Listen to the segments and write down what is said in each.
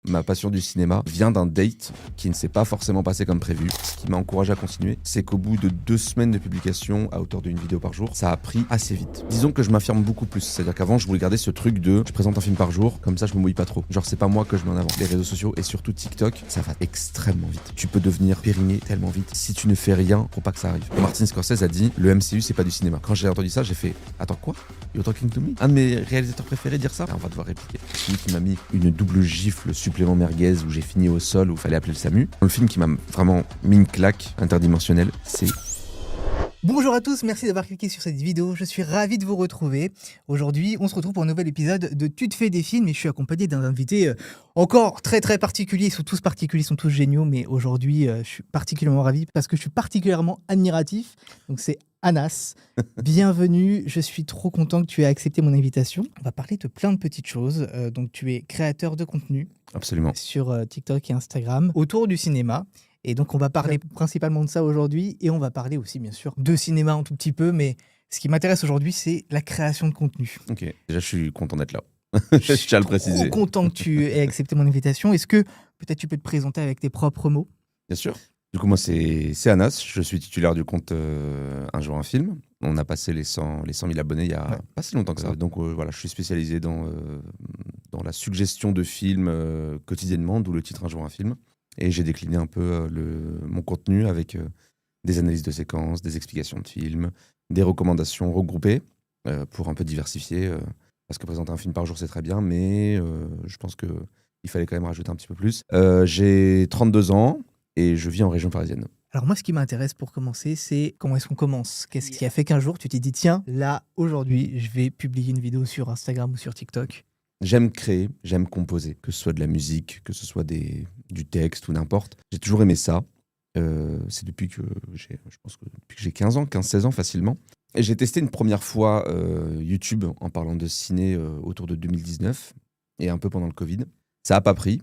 Ma passion du cinéma vient d'un date qui ne s'est pas forcément passé comme prévu. Ce qui m'a encouragé à continuer, c'est qu'au bout de 2 semaines de publication, à hauteur d'une vidéo par jour, ça a pris assez vite. Disons que je m'affirme beaucoup plus. C'est-à-dire qu'avant, je voulais garder ce truc de je présente un film par jour, comme ça je me mouille pas trop. Genre, c'est pas moi que je mets en avant. Les réseaux sociaux et surtout TikTok, ça va extrêmement vite. Tu peux devenir périmé tellement vite. Si tu ne fais rien, pour pas que ça arrive. Martin Scorsese a dit le MCU, c'est pas du cinéma. Quand j'ai entendu ça, j'ai fait attends, quoi? You're talking to me? Un de mes réalisateurs préférés dire ça? On va devoir répliquer. Celui qui m'a mis une double gifle supplément merguez où j'ai fini au sol, où il fallait appeler le SAMU. Le film qui m'a vraiment mis une claque interdimensionnelle, c'est... Bonjour à tous, merci d'avoir cliqué sur cette vidéo, je suis ravi de vous retrouver. Aujourd'hui, on se retrouve pour un nouvel épisode de Tu te fais des films et je suis accompagné d'un invité encore très particulier. Ils sont tous particuliers, ils sont tous géniaux, mais aujourd'hui, je suis particulièrement ravi parce que je suis particulièrement admiratif. Donc c'est Anas, bienvenue, je suis trop content que tu aies accepté mon invitation. On va parler de plein de petites choses. Donc tu es créateur de contenu. Absolument. Sur TikTok et Instagram, autour du cinéma. Et donc, on va parler principalement de ça aujourd'hui et on va parler aussi, bien sûr, de cinéma un tout petit peu. Mais ce qui m'intéresse aujourd'hui, c'est la création de contenu. Ok, déjà, je suis content d'être là. Je tiens à le préciser. Je suis trop content que tu aies accepté mon invitation. Est-ce que peut-être tu peux te présenter avec tes propres mots? Bien sûr. Du coup, moi, c'est Anas. Je suis titulaire du compte Un jour un film. On a passé les 100 000 abonnés il y a pas si longtemps que ça. Donc voilà, je suis spécialisé dans la suggestion de films quotidiennement, d'où le titre Un jour un film. Et j'ai décliné un peu mon contenu avec des analyses de séquences, des explications de films, des recommandations regroupées pour un peu diversifier. Parce que présenter un film par jour, c'est très bien, mais je pense qu'il fallait quand même rajouter un petit peu plus. J'ai 32 ans et je vis en région parisienne. Alors moi, ce qui m'intéresse pour commencer, c'est comment est-ce qu'on commence? Qu'est-ce qui a fait qu'un jour, tu t'es dit, tiens, là, aujourd'hui, je vais publier une vidéo sur Instagram ou sur TikTok? J'aime créer, j'aime composer, que ce soit de la musique, que ce soit du texte ou n'importe. J'ai toujours aimé ça. C'est depuis que j'ai 15 ans, 15-16 ans facilement. Et j'ai testé une première fois YouTube en parlant de ciné autour de 2019 et un peu pendant le Covid. Ça n'a pas pris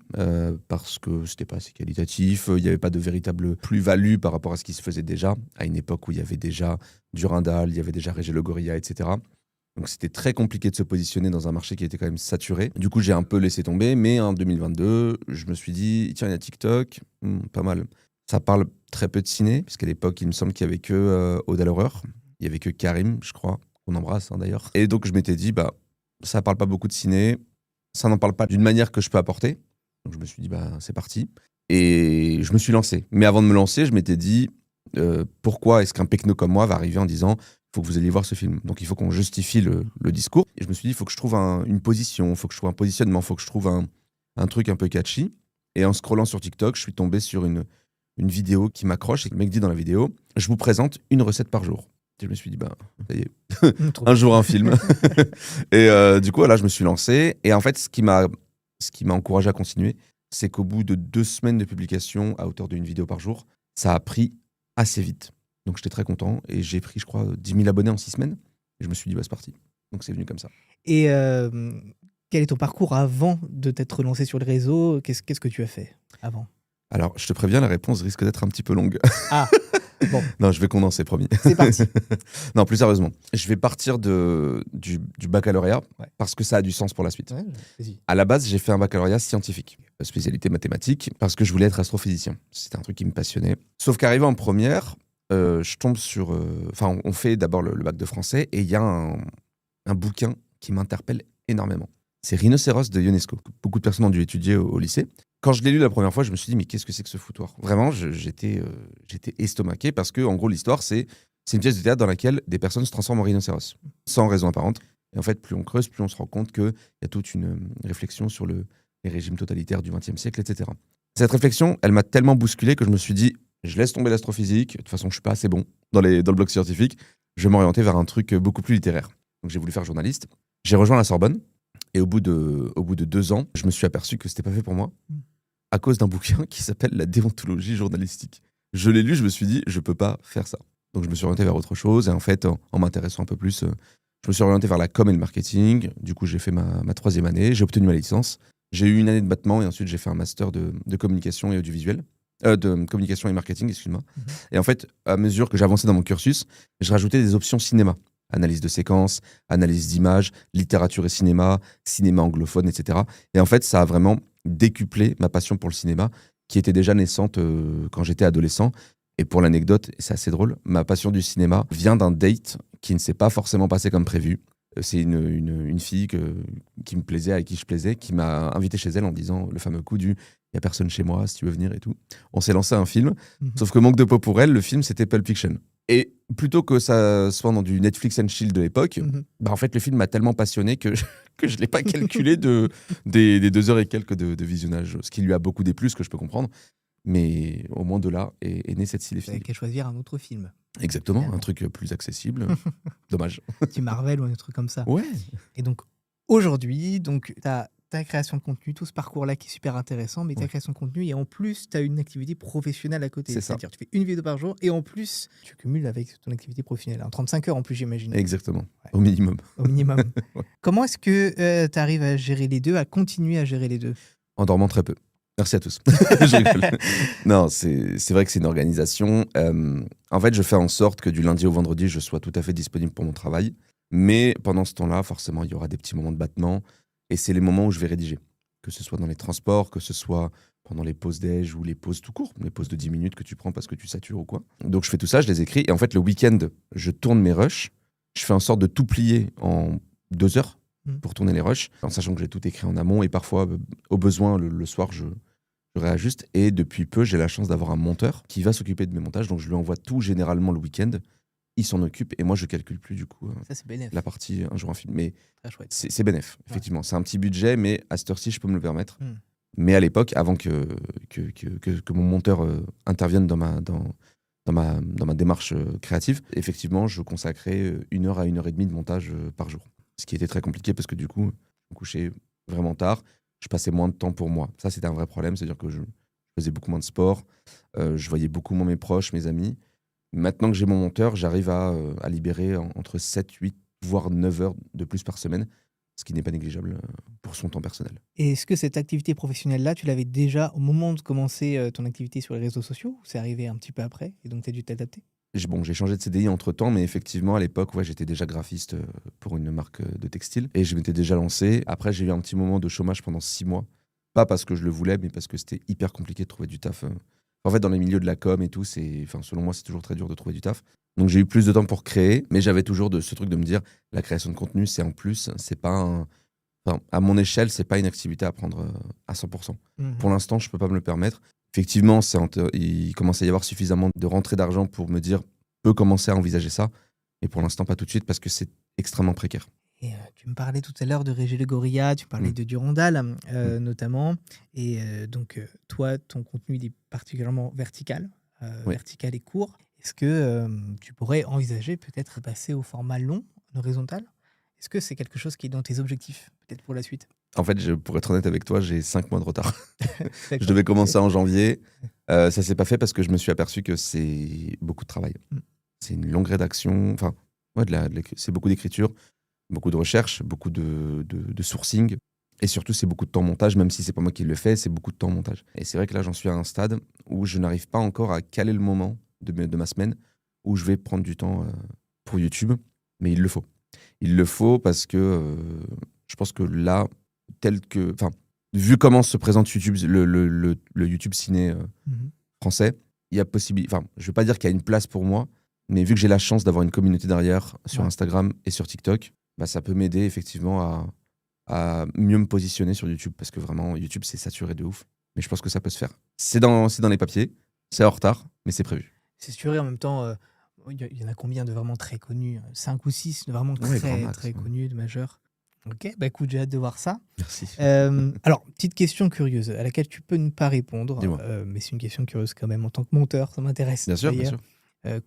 parce que c'était pas assez qualitatif. Il n'y avait pas de véritable plus-value par rapport à ce qui se faisait déjà, à une époque où il y avait déjà Durandal, il y avait déjà Régé Le Gorilla, etc. Donc c'était très compliqué de se positionner dans un marché qui était quand même saturé. Du coup, j'ai un peu laissé tomber, mais en 2022, je me suis dit, tiens, il y a TikTok, pas mal. Ça parle très peu de ciné, parce qu'à l'époque, il me semble qu'il n'y avait que Aude à l'horreur, il n'y avait que Karim, je crois, qu'on embrasse d'ailleurs. Et donc je m'étais dit, ça parle pas beaucoup de ciné, ça n'en parle pas d'une manière que je peux apporter. Donc je me suis dit, c'est parti. Et je me suis lancé. Mais avant de me lancer, je m'étais dit, pourquoi est-ce qu'un pecno comme moi va arriver en disant faut que vous alliez voir ce film. Donc il faut qu'on justifie le discours. Et je me suis dit, il faut que je trouve une position, il faut que je trouve un positionnement, il faut que je trouve un truc un peu catchy. Et en scrollant sur TikTok, je suis tombé sur une vidéo qui m'accroche. Et le mec dit dans la vidéo, je vous présente une recette par jour. Et je me suis dit, ça y est, un jour un film. Et du coup, là, je me suis lancé. Et en fait, ce qui m'a encouragé à continuer, c'est qu'au bout de 2 semaines de publication à hauteur d'une vidéo par jour, ça a pris assez vite. Donc j'étais très content et j'ai pris, je crois, 10 000 abonnés en 6 semaines. Et je me suis dit, c'est parti. Donc c'est venu comme ça. Et quel est ton parcours avant de t'être lancé sur le réseau? Qu'est-ce que tu as fait avant? Alors, je te préviens, la réponse risque d'être un petit peu longue. Ah, bon. Non, je vais condenser, promis. C'est parti. Non, plus sérieusement. Je vais partir du baccalauréat parce que ça a du sens pour la suite. Ouais, vas-y. À la base, j'ai fait un baccalauréat scientifique, spécialité mathématiques, parce que je voulais être astrophysicien. C'était un truc qui me passionnait. Sauf qu'arrivé en première, je tombe sur... on fait d'abord le bac de français et il y a un bouquin qui m'interpelle énormément. C'est Rhinocéros de Ionesco, que beaucoup de personnes ont dû étudier au lycée. Quand je l'ai lu la première fois, je me suis dit, mais qu'est-ce que c'est que ce foutoir? Vraiment, j'étais estomaqué parce que, en gros, l'histoire, c'est une pièce de théâtre dans laquelle des personnes se transforment en rhinocéros, sans raison apparente. Et en fait, plus on creuse, plus on se rend compte qu'il y a toute une réflexion sur les régimes totalitaires du XXe siècle, etc. Cette réflexion, elle m'a tellement bousculé que je me suis dit, je laisse tomber l'astrophysique, de toute façon, je suis pas assez bon dans le bloc scientifique, je vais m'orienter vers un truc beaucoup plus littéraire. Donc j'ai voulu faire journaliste. J'ai rejoint la Sorbonne, et au bout de 2 ans, je me suis aperçu que c'était pas fait pour moi, à cause d'un bouquin qui s'appelle La déontologie journalistique. Je l'ai lu, je me suis dit, je peux pas faire ça. Donc je me suis orienté vers autre chose, et en fait, en m'intéressant un peu plus, je me suis orienté vers la com et le marketing. Du coup, j'ai fait ma 3e année, j'ai obtenu ma licence. J'ai eu une année de battement, et ensuite j'ai fait un master de communication et audiovisuel. De communication et marketing, excuse-moi. Et en fait, à mesure que j'avançais dans mon cursus, je rajoutais des options cinéma. Analyse de séquences, analyse d'images, littérature et cinéma anglophone, etc. Et en fait, ça a vraiment décuplé ma passion pour le cinéma, qui était déjà naissante quand j'étais adolescent. Et pour l'anecdote, et c'est assez drôle, ma passion du cinéma vient d'un date qui ne s'est pas forcément passé comme prévu. C'est une fille qui me plaisait, avec qui je plaisais, qui m'a invité chez elle en disant le fameux coup du « il n'y a personne chez moi, si tu veux venir et tout ». On s'est lancé un film, sauf que manque de peau pour elle, le film c'était Pulp Fiction. Et plutôt que ça soit dans du Netflix and chill de l'époque, bah en fait le film m'a tellement passionné que je ne l'ai pas calculé des 2 heures et quelques de visionnage, ce qui lui a beaucoup déplu, ce que je peux comprendre. Mais au moins de là est née cette Vous avez cinéphilie. qu'à choisir un autre film. Exactement, Finalement. un truc plus accessible. Dommage. Du Marvel ou un truc comme ça. Ouais. Et donc, aujourd'hui, tu as ta création de contenu, tout ce parcours-là qui est super intéressant, mais ta Ouais. création de contenu, et en plus, tu as une activité professionnelle à côté. C'est ça. C'est-à-dire, tu fais une vidéo par jour, et en plus, tu cumules avec ton activité professionnelle. En 35 heures en plus, j'imagine. Exactement, Ouais. au minimum. Au minimum. Ouais. Comment est-ce que tu arrives à gérer les deux, à continuer à gérer les deux? En dormant très peu. Merci à tous. Je rigole. Non, c'est vrai que c'est une organisation. En fait, je fais en sorte que du lundi au vendredi, je sois tout à fait disponible pour mon travail. Mais pendant ce temps-là, forcément, il y aura des petits moments de battement. Et c'est les moments où je vais rédiger. Que ce soit dans les transports, que ce soit pendant les pauses déj ou les pauses tout court, les pauses de 10 minutes que tu prends parce que tu satures ou quoi. Donc je fais tout ça, je les écris. Et en fait, le week-end, je tourne mes rushs. Je fais en sorte de tout plier en 2 heures pour tourner les rushs, en sachant que j'ai tout écrit en amont. Et parfois, au besoin, le soir, je réajuste. Et depuis peu, j'ai la chance d'avoir un monteur qui va s'occuper de mes montages. Donc je lui envoie tout généralement le week-end. Il s'en occupe et moi, je calcule plus du coup Ça, c'est bénéf. la partie un jour un film. Mais Très chouette. c'est bénéf, effectivement. C'est un petit budget, mais à cette heure-ci, je peux me le permettre. Mm. Mais à l'époque, avant que mon monteur intervienne dans ma démarche créative, effectivement, je consacrais 1 heure à 1 heure et demie de montage par jour. Ce qui était très compliqué parce que du coup, je me couchais vraiment tard. Je passais moins de temps pour moi. Ça, c'était un vrai problème. C'est-à-dire que je faisais beaucoup moins de sport. Je voyais beaucoup moins mes proches, mes amis. Maintenant que j'ai mon monteur, j'arrive à libérer entre 7, 8, voire 9 heures de plus par semaine, ce qui n'est pas négligeable pour son temps personnel. Et est-ce que cette activité professionnelle-là, tu l'avais déjà au moment de commencer ton activité sur les réseaux sociaux, ou c'est arrivé un petit peu après, et donc tu as dû t'adapter? J'ai changé de CDI entre-temps, mais effectivement, à l'époque, ouais, j'étais déjà graphiste pour une marque de textile et je m'étais déjà lancé. Après, j'ai eu un petit moment de chômage pendant 6 mois. Pas parce que je le voulais, mais parce que c'était hyper compliqué de trouver du taf. En fait, dans les milieux de la com et tout, selon moi, c'est toujours très dur de trouver du taf. Donc, j'ai eu plus de temps pour créer, mais j'avais toujours ce truc de me dire, la création de contenu, c'est en plus, c'est pas à mon échelle, c'est pas une activité à prendre à 100%. Pour l'instant, je peux pas me le permettre. Effectivement, il commence à y avoir suffisamment de rentrée d'argent pour me dire, peut commencer à envisager ça. Et pour l'instant, pas tout de suite parce que c'est extrêmement précaire. Et tu me parlais tout à l'heure de Régé Le Gorilla, tu parlais de Durandal notamment. Et donc, toi, ton contenu il est particulièrement vertical, vertical et court. Est-ce que tu pourrais envisager peut-être passer au format long, en horizontal? Est-ce que c'est quelque chose qui est dans tes objectifs, peut-être pour la suite? En fait, pour être honnête avec toi, j'ai 5 mois de retard. Je devais commencer en janvier. Ça s'est pas fait parce que je me suis aperçu que c'est beaucoup de travail. C'est une longue rédaction. Enfin, ouais, c'est beaucoup d'écriture, beaucoup de recherche, beaucoup de sourcing. Et surtout, c'est beaucoup de temps en montage, même si c'est pas moi qui le fais, c'est beaucoup de temps en montage. Et c'est vrai que là, j'en suis à un stade où je n'arrive pas encore à caler le moment de ma semaine où je vais prendre du temps pour YouTube. Mais il le faut. Il le faut parce que je pense que là, vu comment se présente YouTube, le YouTube ciné français, il y a possibilité. Enfin, je veux pas dire qu'il y a une place pour moi, mais vu que j'ai la chance d'avoir une communauté derrière sur Instagram et sur TikTok, bah, ça peut m'aider effectivement à mieux me positionner sur YouTube parce que vraiment YouTube c'est saturé de ouf. Mais je pense que ça peut se faire. C'est dans les papiers, c'est en retard, mais c'est prévu. C'est sûr, et en même temps, il y en a combien de vraiment très connus? 5 ou 6 de vraiment très connus, de majeurs. Ok, bah écoute, j'ai hâte de voir ça. Merci. Alors, petite question curieuse à laquelle tu peux ne pas répondre, mais c'est une question curieuse quand même en tant que monteur, ça m'intéresse. Bien sûr, bien sûr.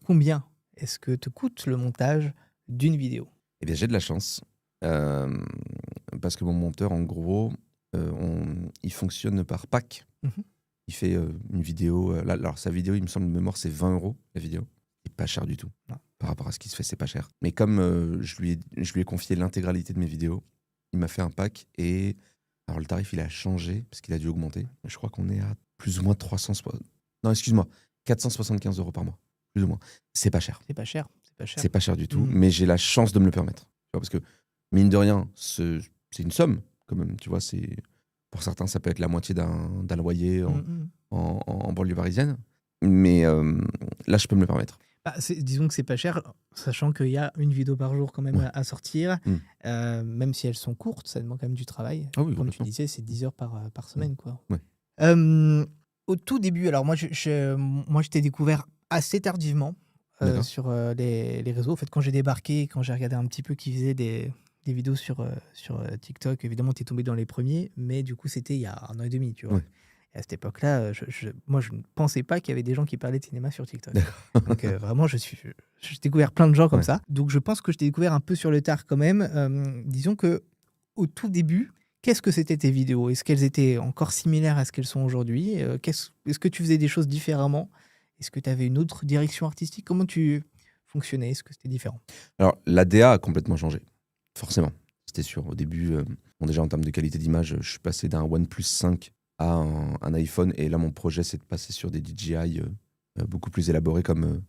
Combien est-ce que te coûte le montage d'une vidéo? Eh bien, j'ai de la chance parce que mon monteur, en gros, il fonctionne par pack. Il fait une vidéo. Alors, sa vidéo, il me semble de mémoire, c'est 20 € la vidéo. C'est pas cher du tout. Non. Par rapport à ce qui se fait, c'est pas cher. Mais comme je lui ai confié l'intégralité de mes vidéos, il m'a fait un pack et alors le tarif il a changé parce qu'il a dû augmenter. Je crois qu'on est à plus ou moins 475 € par mois, plus ou moins. C'est pas cher. C'est pas cher. C'est pas cher du tout, mais j'ai la chance de me le permettre. Tu vois, parce que mine de rien, c'est une somme quand même. Tu vois, Pour certains, ça peut être la moitié d'un loyer Mm. en banlieue parisienne. Mais là, je peux me le permettre. Bah, disons que c'est pas cher, sachant qu'il y a une vidéo par jour quand même Ouais. à sortir. Mm. Même si elles sont courtes, ça demande quand même du travail. Ah oui, Comme tu complètement. disais, c'est 10 heures par semaine, quoi. Ouais. Au tout début, alors moi, moi, je t'ai découvert assez tardivement D'accord. sur les réseaux. En fait, quand j'ai débarqué, quand j'ai regardé un petit peu qui faisait des vidéos sur TikTok, évidemment, tu es tombé dans les premiers, mais du coup, c'était il y a 1 an et demi, tu vois. Ouais. Et à cette époque-là, moi, je ne pensais pas qu'il y avait des gens qui parlaient de cinéma sur TikTok. Donc, vraiment, j'ai découvert plein de gens comme Ouais. ça. Donc, je pense que je t'ai découvert un peu sur le tard quand même. Disons que au tout début, qu'est-ce que c'était tes vidéos? Est-ce qu'elles étaient encore similaires à ce qu'elles sont aujourd'hui? Est-ce que tu faisais des choses différemment? Est-ce que tu avais une autre direction artistique? Comment tu fonctionnais? Est-ce que c'était différent? Alors, l'ADA a complètement changé, forcément. C'était sûr. Au début, bon, déjà en termes de qualité d'image, je suis passé d'un OnePlus 5 à un iPhone. Et là, mon projet, c'est de passer sur des DJI beaucoup plus élaborés comme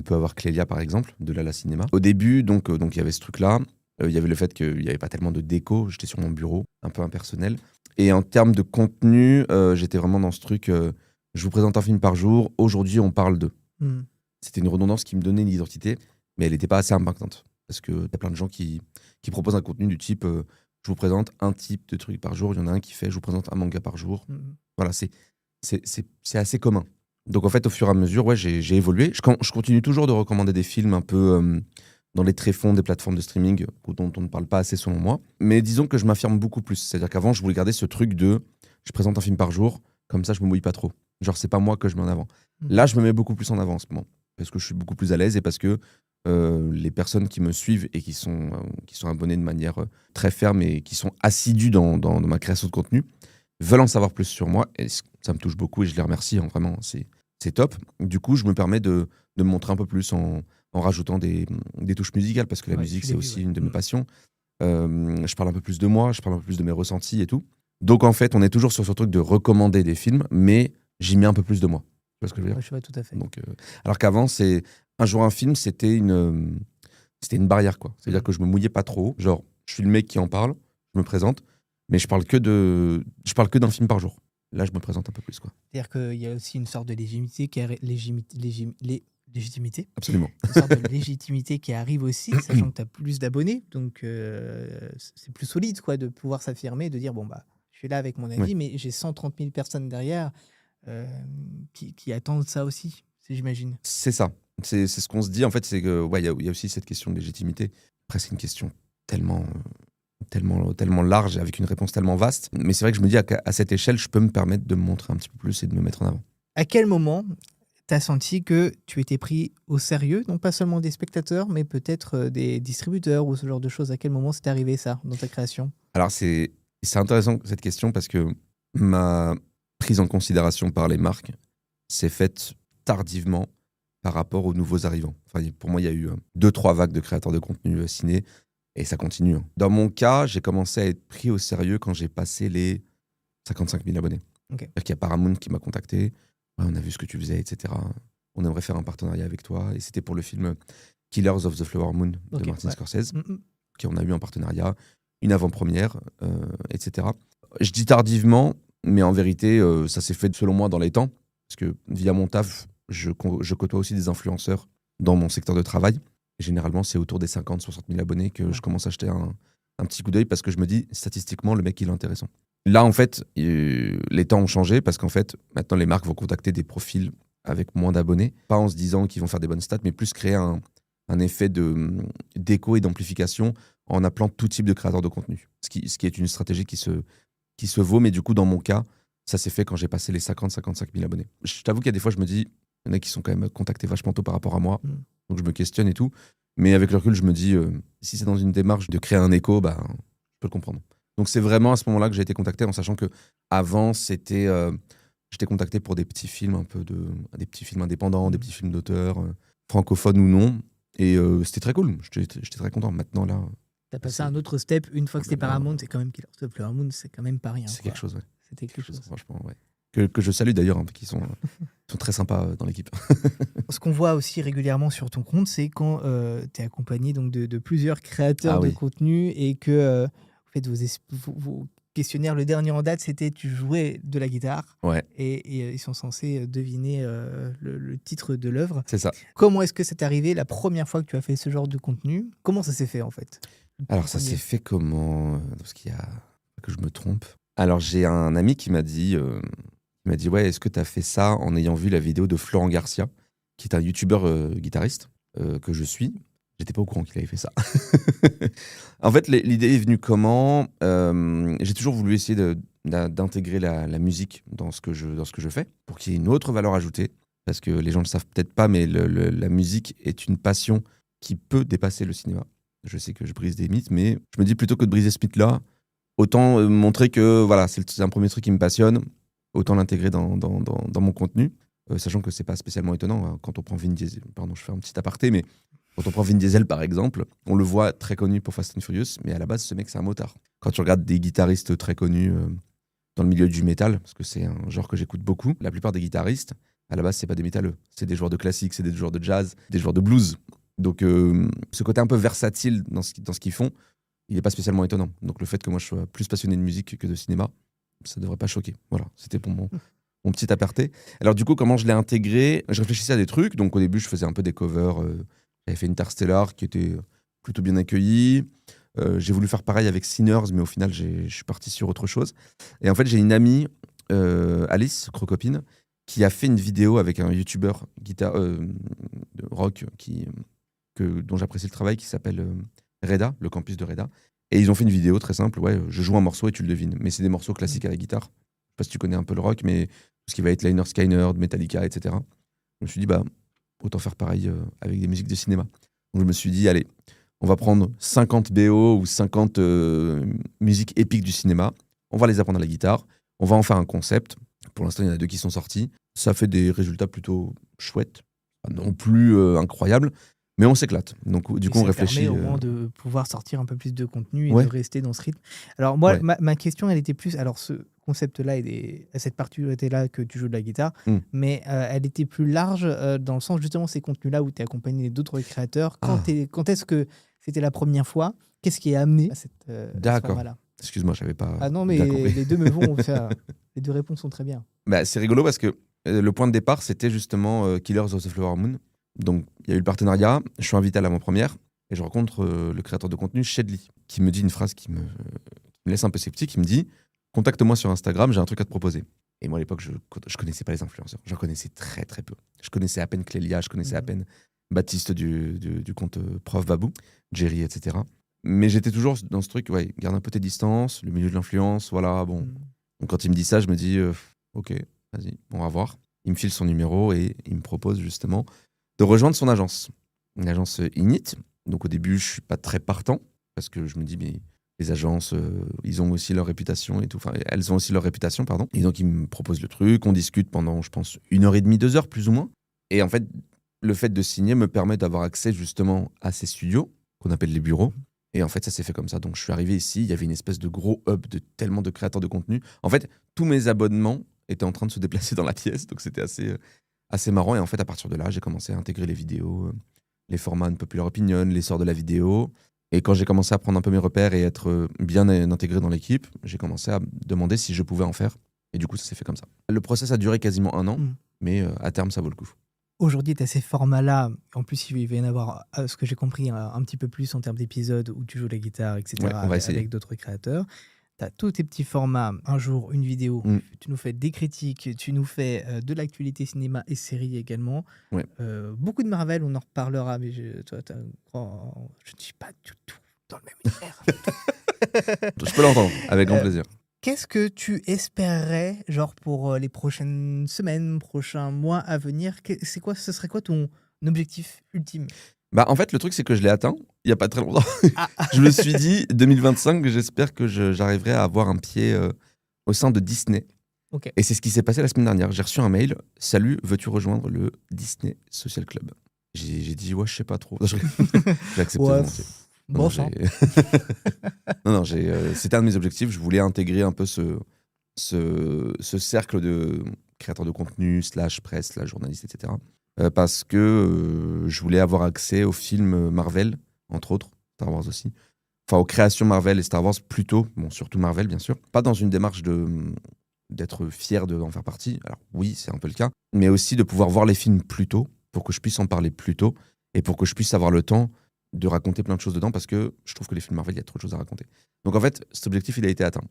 peut avoir Clélia, par exemple, de la Cinéma. Au début, donc, il y avait ce truc-là. Il y avait le fait qu'il n'y avait pas tellement de déco. J'étais sur mon bureau, un peu impersonnel. Et en termes de contenu, j'étais vraiment dans ce truc. Je vous présente un film par jour. Aujourd'hui, on parle de. Hmm. C'était une redondance qui me donnait une identité, mais elle n'était pas assez impactante. Parce que y a plein de gens qui proposent un contenu du type je vous présente un type de truc par jour. Il y en a un qui fait je vous présente un manga par jour. Voilà, c'est assez commun. Donc en fait, au fur et à mesure, ouais, j'ai évolué. Je continue toujours de recommander des films un peu dans les tréfonds des plateformes de streaming dont on ne parle pas assez selon moi. Mais disons que je m'affirme beaucoup plus. C'est-à-dire qu'avant, je voulais garder ce truc de je présente un film par jour, comme ça je me mouille pas trop. Genre, c'est pas moi que je mets en avant. Là, je me mets beaucoup plus en avant en ce moment. Parce que je suis beaucoup plus à l'aise et parce que les personnes qui me suivent et qui sont abonnées de manière très ferme et qui sont assidues dans ma création de contenu veulent en savoir plus sur moi. Et ça me touche beaucoup et je les remercie, hein, vraiment, c'est top. Du coup, je me permets de me montrer un peu plus en rajoutant des touches musicales parce que la Ouais, musique, je c'est l'ai vu, aussi ouais. une de mes passions. Je parle un peu plus de moi, je parle un peu plus de mes ressentis et tout. Donc en fait, on est toujours sur ce truc de recommander des films, mais j'y mets un peu plus de moi. Tu vois ce que je veux dire? Ouais, je vois tout à fait. Donc, alors qu'avant, c'est un jour un film, c'était une barrière, quoi. C'est-à-dire que je me mouillais pas trop. Genre, je suis le mec qui en parle, je me présente, mais je parle que d'un film par jour. Là, je me présente un peu plus, quoi. C'est-à-dire qu'il y a aussi une sorte de légitimité légitimité, Absolument. une sorte de légitimité qui arrive aussi, sachant que tu as plus d'abonnés, donc c'est plus solide, quoi, de pouvoir s'affirmer, de dire bon bah je suis là avec mon avis, Ouais. mais j'ai 130 000 personnes derrière qui attendent ça aussi, j'imagine. C'est ça. C'est ce qu'on se dit. En fait, c'est que ouais, il y a aussi cette question de légitimité. Après, c'est une question tellement large, avec une réponse tellement vaste. Mais c'est vrai que je me dis, à cette échelle, je peux me permettre de me montrer un petit peu plus et de me mettre en avant. À quel moment tu as senti que tu étais pris au sérieux, non pas seulement des spectateurs, mais peut-être des distributeurs ou ce genre de choses? À quel moment c'est arrivé ça dans ta création? Alors, c'est intéressant cette question parce que ma prise en considération par les marques s'est faite tardivement par rapport aux nouveaux arrivants. Enfin, pour moi, il y a eu 2-3 vagues de créateurs de contenu ciné et ça continue. Hein. Dans mon cas, j'ai commencé à être pris au sérieux quand j'ai passé les 55 000 abonnés. Ok. C'est-à-dire qu'il y a Paramount qui m'a contacté. Ouais, on a vu ce que tu faisais, etc. On aimerait faire un partenariat avec toi. Et c'était pour le film Killers of the Flower Moon de Ok, Martin ouais. Scorsese. Mm. Ok, on a eu un partenariat, une avant-première, etc. Je dis tardivement, mais en vérité, ça s'est fait selon moi dans les temps. Parce que via mon taf, je côtoie aussi des influenceurs dans mon secteur de travail. Et généralement, c'est autour des 50-60 000 abonnés que je commence à jeter un petit coup d'œil parce que je me dis, statistiquement, le mec, il est intéressant. Là, en fait, les temps ont changé parce qu'en fait, maintenant, les marques vont contacter des profils avec moins d'abonnés. Pas en se disant qu'ils vont faire des bonnes stats, mais plus créer un effet d'écho et d'amplification en appelant tout type de créateurs de contenu. Ce qui est une stratégie qui se vaut, mais du coup, dans mon cas, ça s'est fait quand j'ai passé les 50-55 000 abonnés. Je t'avoue qu'il y a des fois, je me dis, il y en a qui sont quand même contactés vachement tôt par rapport à moi, donc je me questionne et tout. Mais avec le recul, je me dis, si c'est dans une démarche de créer un écho, bah, je peux le comprendre. Donc c'est vraiment à ce moment-là que j'ai été contacté, en sachant que avant j'étais contacté pour des petits films des petits films indépendants, des petits films d'auteur, francophones ou non, et c'était très cool. J'étais très content. Maintenant là, T'as passé un autre step une fois que c'était Paramount, c'est quand même Killers of the Flower Moon, c'est quand même pas rien. c'est quoi. quelque chose, ouais. C'était quelque chose. Franchement, ouais. Que je salue d'ailleurs, hein, qui sont très sympas dans l'équipe. Ce qu'on voit aussi régulièrement sur ton compte, c'est quand tu es accompagné donc, de plusieurs créateurs de oui. contenu et que en fait, vos questionnaire, le dernier en date, c'était tu jouais de la guitare Ouais, et ils sont censés deviner le titre de l'œuvre. c'est ça. Comment est-ce que c'est arrivé la première fois que tu as fait ce genre de contenu? Comment ça s'est fait en fait? Alors, ça s'est fait comment? Parce qu'il y a que je me trompe. Alors, j'ai un ami qui m'a dit ouais, est-ce que tu as fait ça en ayant vu la vidéo de Florent Garcia, qui est un youtubeur guitariste que je suis. J'étais pas au courant qu'il avait fait ça. En fait, l'idée est venue comment? J'ai toujours voulu essayer d'intégrer la musique dans ce que je fais, pour qu'il y ait une autre valeur ajoutée. Parce que les gens ne le savent peut-être pas, mais la musique est une passion qui peut dépasser le cinéma. Je sais que je brise des mythes, mais je me dis plutôt que de briser ce mythe-là, autant montrer que voilà, c'est un premier truc qui me passionne, autant l'intégrer dans mon contenu. Sachant que c'est pas spécialement étonnant, hein, quand on prend Vin Diesel. Pardon, je fais un petit aparté, mais quand on prend Vin Diesel par exemple, on le voit très connu pour Fast and Furious, mais à la base, ce mec, c'est un motard. Quand tu regardes des guitaristes très connus dans le milieu du métal, parce que c'est un genre que j'écoute beaucoup, la plupart des guitaristes, à la base, c'est pas des métalleux. C'est des joueurs de classique, c'est des joueurs de jazz, des joueurs de blues. Donc, ce côté un peu versatile dans ce qu'ils font, il n'est pas spécialement étonnant. Donc, le fait que moi, je sois plus passionné de musique que de cinéma, ça ne devrait pas choquer. Voilà, c'était pour mon petit aparté. Alors, du coup, comment je l'ai intégré? Je réfléchissais à des trucs. Donc, au début, je faisais un peu des covers. J'avais fait Interstellar qui était plutôt bien accueilli. J'ai voulu faire pareil avec Sinners, mais au final, je suis parti sur autre chose. Et en fait, j'ai une amie, Alice Crocopine, qui a fait une vidéo avec un youtubeur de rock dont j'apprécie le travail, qui s'appelle Reda, le campus de Reda. Et ils ont fait une vidéo très simple, ouais, je joue un morceau et tu le devines. Mais c'est des morceaux classiques à la guitare. Je sais pas si tu connais un peu le rock, mais tout ce qui va être Lynyrd Skynyrd, Metallica, etc. Je me suis dit, bah, autant faire pareil avec des musiques de cinéma. Donc je me suis dit, allez, on va prendre 50 BO ou 50 musiques épiques du cinéma. On va les apprendre à la guitare. On va en faire un concept. Pour l'instant, il y en a 2 qui sont sortis. Ça fait des résultats plutôt chouettes. Pas non plus incroyables, mais on s'éclate. Donc, du coup, on réfléchit. Ça permet au moins de pouvoir sortir un peu plus de contenu et Ouais. de rester dans ce rythme. Alors, moi, Ouais. ma question, elle était plus. Alors, ce concept-là, cette particularité-là que tu joues de la guitare, mais elle était plus large dans le sens, justement, ces contenus-là où tu es accompagné d'autres créateurs. Quand est-ce que c'était la première fois? Qu'est-ce qui est amené à ce format-là? Excuse-moi, j'avais pas. Ah non, mais les deux me vont. Les deux réponses sont très bien. Bah, c'est rigolo parce que le point de départ, c'était justement Killers of the Flower Moon. Donc, il y a eu le partenariat. Je suis invité à l'avant-première et je rencontre le créateur de contenu, Shedley, qui me dit une phrase qui me laisse un peu sceptique. Il me dit, contacte-moi sur Instagram, j'ai un truc à te proposer. Et moi, à l'époque, je connaissais pas les influenceurs. J'en connaissais très, très peu. Je connaissais à peine Clélia, je connaissais à peine Baptiste du compte Prof Babou, Jerry, etc. Mais j'étais toujours dans ce truc, ouais, garde un peu tes distances, le milieu de l'influence, voilà, bon. Donc, quand il me dit ça, je me dis, ok, vas-y, on va voir. Il me file son numéro et il me propose justement de rejoindre son agence. Une agence Init. Donc, au début, je suis pas très partant parce que je me dis, mais les agences, ils ont aussi leur réputation et tout. Enfin, elles ont aussi leur réputation, pardon. Et donc, ils me proposent le truc. On discute pendant, je pense, 1h30, 2 heures, plus ou moins. Et en fait, le fait de signer me permet d'avoir accès justement à ces studios qu'on appelle les bureaux. Et en fait, ça s'est fait comme ça. Donc, je suis arrivé ici. Il y avait une espèce de gros hub de tellement de créateurs de contenu. En fait, tous mes abonnements étaient en train de se déplacer dans la pièce. Donc, c'était assez marrant. Et en fait, à partir de là, j'ai commencé à intégrer les vidéos, les formats Unpopular Opinion, l'essor de la vidéo. Et quand j'ai commencé à prendre un peu mes repères et être bien intégré dans l'équipe, j'ai commencé à demander si je pouvais en faire. Et du coup, ça s'est fait comme ça. Le process a duré quasiment 1 an, mais à terme, ça vaut le coup. Aujourd'hui, tu as ces formats-là. En plus, il va y en avoir, ce que j'ai compris, un petit peu plus en termes d'épisodes où tu joues la guitare, etc. Ouais, on va essayer. Avec d'autres créateurs. Tu as tous tes petits formats. Un jour, une vidéo. Tu nous fais des critiques. Tu nous fais de l'actualité cinéma et séries également. Ouais. Beaucoup de Marvel, on en reparlera. Mais je ne suis pas du tout dans le même univers. Je peux l'entendre, avec grand plaisir. Qu'est-ce que tu espérerais, genre pour les prochaines semaines, prochains mois à venir? Ce serait quoi ton objectif ultime? Bah, en fait, le truc, c'est que je l'ai atteint il n'y a pas très longtemps. Je me suis dit, 2025, j'espère que j'arriverai à avoir un pied au sein de Disney. Okay. Et c'est ce qui s'est passé la semaine dernière. J'ai reçu un mail. Salut, veux-tu rejoindre le Disney Social Club? J'ai dit, ouais, je sais pas trop. J'ai accepté volontiers. Bon, non, c'était un de mes objectifs. Je voulais intégrer un peu ce cercle de créateurs de contenu, /presse, /journalistes, etc. Parce que je voulais avoir accès aux films Marvel, entre autres, Star Wars aussi, enfin aux créations Marvel et Star Wars plutôt, bon surtout Marvel bien sûr, pas dans une démarche d'être fier d'en faire partie, alors oui c'est un peu le cas, mais aussi de pouvoir voir les films plus tôt, pour que je puisse en parler plus tôt, et pour que je puisse avoir le temps de raconter plein de choses dedans, parce que je trouve que les films Marvel, il y a trop de choses à raconter. Donc en fait, cet objectif, il a été atteint.